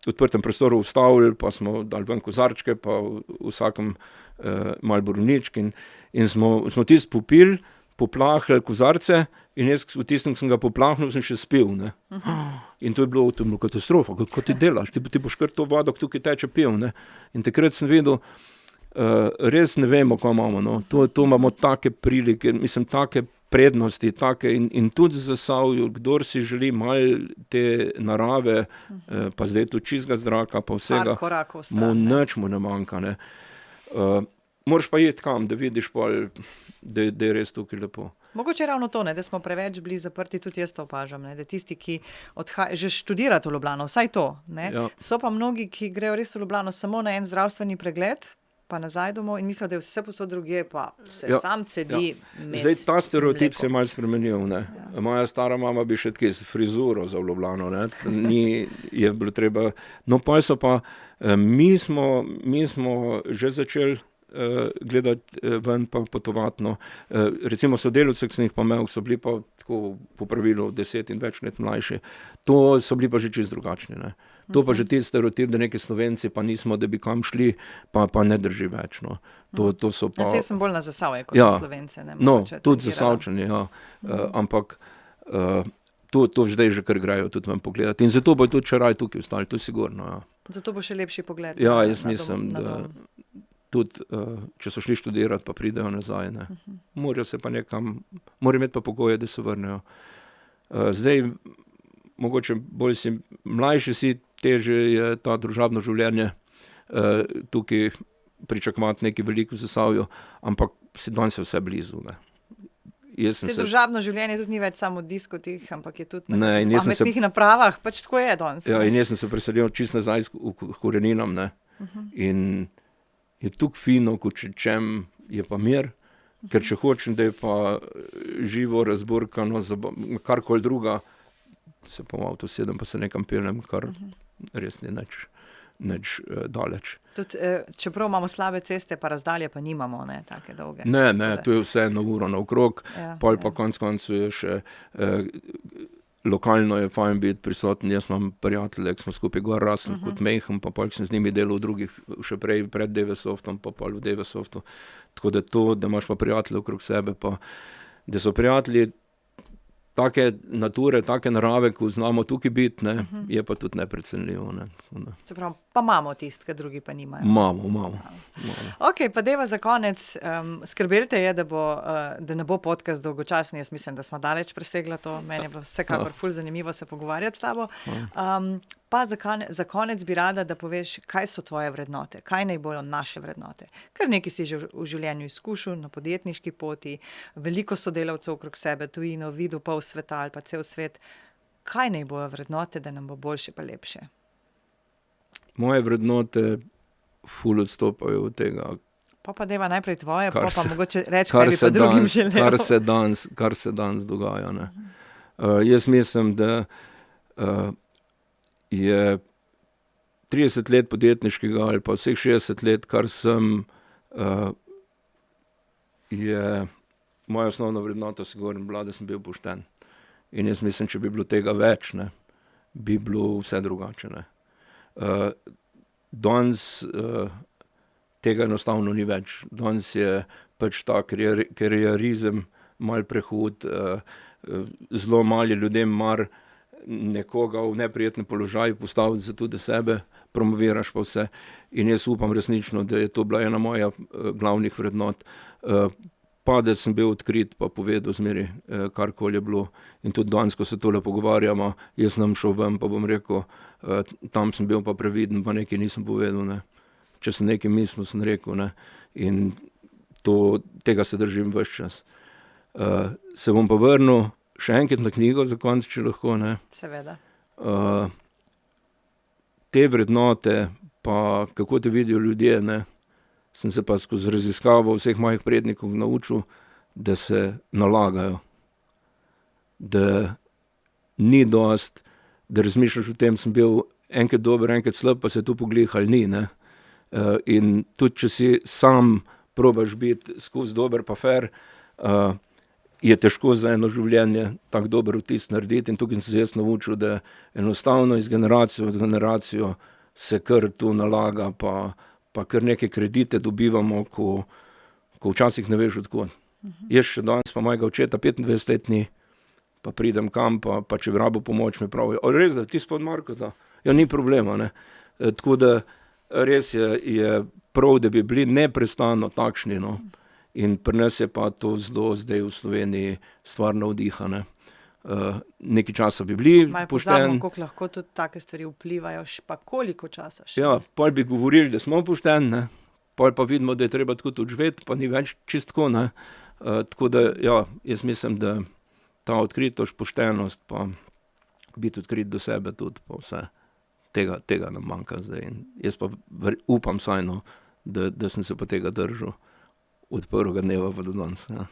odprtem prostoru ustavili, pa smo dali ven kozarčke, pa vsakem malo borovničk in smo tisto popili, poplahli kozarce in jaz v tistem, ki sem ga poplahnil, sem še spil, ne. In to je bilo katastrofa, kako ti delaš, ti boš kar to vodo, ki tukaj teče, pil, ne. In takrat sem videl, res ne vemo, kaj imamo, no. To imamo take prilike, mislim, take prednosti, take in tudi v Zasavju, kdor si želi malo te narave, pa zdaj tu čistega zraka, pa vsega, nič mu ne manjka, ne. Moraš pa iti kam, da vidiš pol, da je res tukaj lepo. Mogoče ravno to, ne, da smo preveč bili zaprti, tudi jaz to opažam, ne, da tisti, ki že študirate v Ljubljano, vsaj to, ne, so pa mnogi, ki grejo res v Ljubljano samo na en zdravstveni pregled, pa nazaj domov in mislijo, da je vse posod drugje, pa se sam cedi med. Zdaj ta stereotip se je malo spremenil, ne. Moja stara mama bi še tkaj s frizuro za v Ljubljano, ne, je bilo treba, no pol so pa, mi smo že začeli gledati ven pa potovati, no. Recimo sodelavci, ki sem jih pa imel, so bili pa tako po pravilu 10 in več let mlajši. To so bili pa že čisto drugačni, ne. To pa že ti stereotip, da neki Slovenci pa nismo, da bi kam šli, pa ne drži več, no. To so pa... Jaz sem bolj na Zasavje kot na Slovence, ne. No, tudi Zasavčani, ja. Ampak to zdaj že kar grejo tudi ven pogledati. In zato bojo tudi čaraj tukaj ostali, to je sigurno, ja. Zato bo še lepši pogled. Ja, jaz mislim, da tudi, če so šli študirati, pa pridejo nazaj, ne. Morajo se pa nekam, morajo imeti pa pogoje, da se vrnejo. Zdaj, mogoče bolj si, mlajši si, težje je ta družabno življenje, tukaj pričakovati nekaj veliko v Zasavju, ampak danes je vse blizu, ne. Družabno življenje tudi ni več samo diskotek, ampak je tudi na pametnih napravah, pač tako je danes. Ja, in jaz sem se preselil čisto nazaj k koreninam, ne. In je tukaj fino, kot če čem, je pa mir, ker če hočem, da je pa živo, razburkano, karkoli druga, se pa v avto sedem, pa se nekam peljem, kar res ni nič daleč. Tudi, čeprav imamo slabe ceste, pa razdalje pa nimamo, ne, take dolge. Ne, to je vse na uro naokrog, pol pa konec koncev je še lokalno je fajn biti prisoten, jaz imam prijatelje, ki smo skupaj gor rasli kot mejhen, pa pol sem z njimi delal v drugih, še prej pred DV-Softom, pa pol v DV-Softu. Tako da to, da imaš pa prijatelje okrog sebe, pa da so prijatelji take nature, take narave, ko znamo tukaj biti, ne, je pa tudi neprecenljivo, ne. Čeprav pa imamo tisto, kar drugi pa nimajo. Imamo. Okej, pa dajva za konec, skrbeli te je, da ne bo podcast dolgočasen, jaz mislim, da smo daleč presegla to, meni je bilo vsekakor ful zanimivo se pogovarjati s tabo. Pa za konec bi rada, da poveš, kaj so tvoje vrednote, kaj naj bojo naše vrednote. Kar nekaj si že v življenju izkušal, na podjetniški poti, veliko sodelavcev okrog sebe, tujino, videl pol sveta ali pa cel svet. Kaj naj bojo vrednote, da nam bo boljše pa lepše? Moje vrednote ful odstopajo od tega. Pa deva najprej tvoje, pa mogoče reči, kaj bi pa drugim želel. Kar se danes dogaja, ne. Jaz mislim, da je 30 let podjetniškega ali pa vseh 60 let, kar sem, je moja osnovna vrednota sigurno bila, da sem bil pošten. In jaz mislim, če bi bilo tega več, ne, bi bilo vse drugače, ne. Danes tega enostavno ni več. Danes je pač ta karierizem mal prehud, zelo mali ljudem mar nekoga v neprijetnem položaju postaviti za tudi sebe, promoviraš pa vse. In jaz upam resnično, da je to bila ena moja glavnih vrednot. Pa da sem bil odkrit, pa povedal zmeri, karkoli je bilo. In tudi danes, ko se tole pogovarjamo, jaz nam šel ven, pa bom rekel, tam sem bil pa previden, pa nekaj nisem povedal, ne. Če sem nekaj mislil, sem rekel, ne. In tega se držim ves čas. Se bom pa vrnil še enkrat na knjigo za konec, če lahko, ne. Seveda. Te vrednote, pa kako te vidijo ljudje, ne, sem se pa skozi raziskavo vseh mojih prednikov naučil, da se nalagajo. Da ni dosti, da razmišljaš o tem, sem bil enkrat dober, enkrat slab, pa se to poglih ali ni, ne. In tudi, če si sam probaš biti skozi dober pa fer, je težko za eno življenje tak dober vtis narediti in tukaj sem se jaz naučil, da enostavno iz generacijo v generacijo se kar tu nalaga, pa kar neke kredite dobivamo, ko včasih ne veš od kod. Jaz še danes pa mojega očeta 25 let ni, pa pridem kam, pa če bi rabil pomoč, mi pravijo, res da, ti spod Markota? Ja, ni problema, ne. Tako da res je prav, da bi bili neprestano takšni, no. In pri nas je pa to zelo zdaj v Sloveniji stvar navdiha, ne. Nekaj časa bi bili Malo pošteni. pozabimo, koliko lahko tudi take stvari vplivajo, pa koliko časa še. Ja, pol bi govorili, da smo pošteni, ne. Pol pa vidimo, da je treba tako tudi živeti, pa ni več čisto tako, ne. Tako da, ja, jaz mislim, da ta odkritost, poštenost, pa biti odkrit do sebe tudi, pa vse. Tega nam manjka zdaj. In jaz pa upam vsaj, no, da sem se pa tega držal od prvega dneva pa do danes, ja.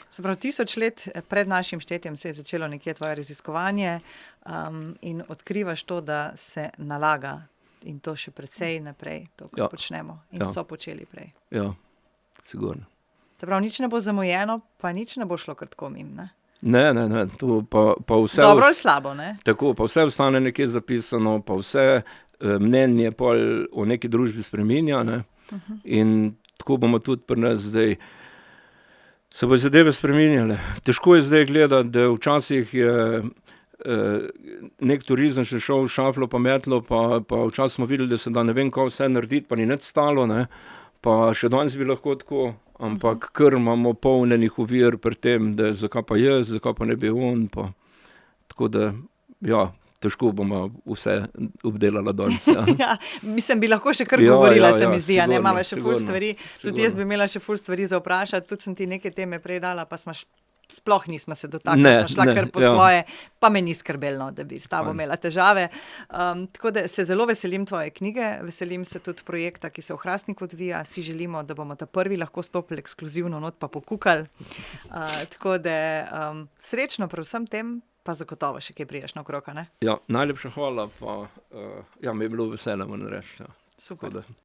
Se pravi, 1000 let pred našim štetjem se je začelo nekje tvoje raziskovanje, in odkrivaš to, da se nalaga in to še precej naprej, to, kar počnemo in so počeli prej. Ja, sigurno. Se pravi, nič ne bo zamujeno, pa nič ne bo šlo kar tako mimo, ne? Ne, to pa vse... Dobro ali slabo, ne? Tako, pa vse ostane nekje zapisano, pa vse mnenje pol o neki družbi spreminja, ne. In tako bomo tudi pri nas zdaj, se bojo zadeve spreminjale. Težko je zdaj gledati, da včasih je nek turizem še šel šaflo pa metlo, pa včasih smo videli, da se da ne vem kaj vse narediti, pa ni nič stalo, ne. Pa še danes bi lahko tako, ampak kar imamo polnenih ovir pri tem, da zakaj pa jaz, zakaj pa ne bi on, pa tako da, ja, težko bomo vse obdelala danes, ja. Ja, mislim, bi lahko še kar govorila, se mi zdi, a ne, sigurno, imava še ful sigurno, stvari, tudi jaz bi imela še ful stvari za vprašati, tudi sem ti neke teme prej dala, pa sploh nismo se dotaknili, Ne, smo šla ne, kar po ja. svoje, pa me ni skrbelo, da bi s tabo Fajn. imela težave. Tako da se zelo veselim tvoje knjige, veselim se tudi projekta, ki se v Hrastniku odvija, si želimo, da bomo ta prvi lahko stopili ekskluzivno not pa pokukali. Tako da srečno pri vsem tem, pa zagotovo še kaj prideš naokrog, a ne? Ja, najlepša hvala, pa ja, mi je bilo veselje, moram reči, ja. Super. Tako da.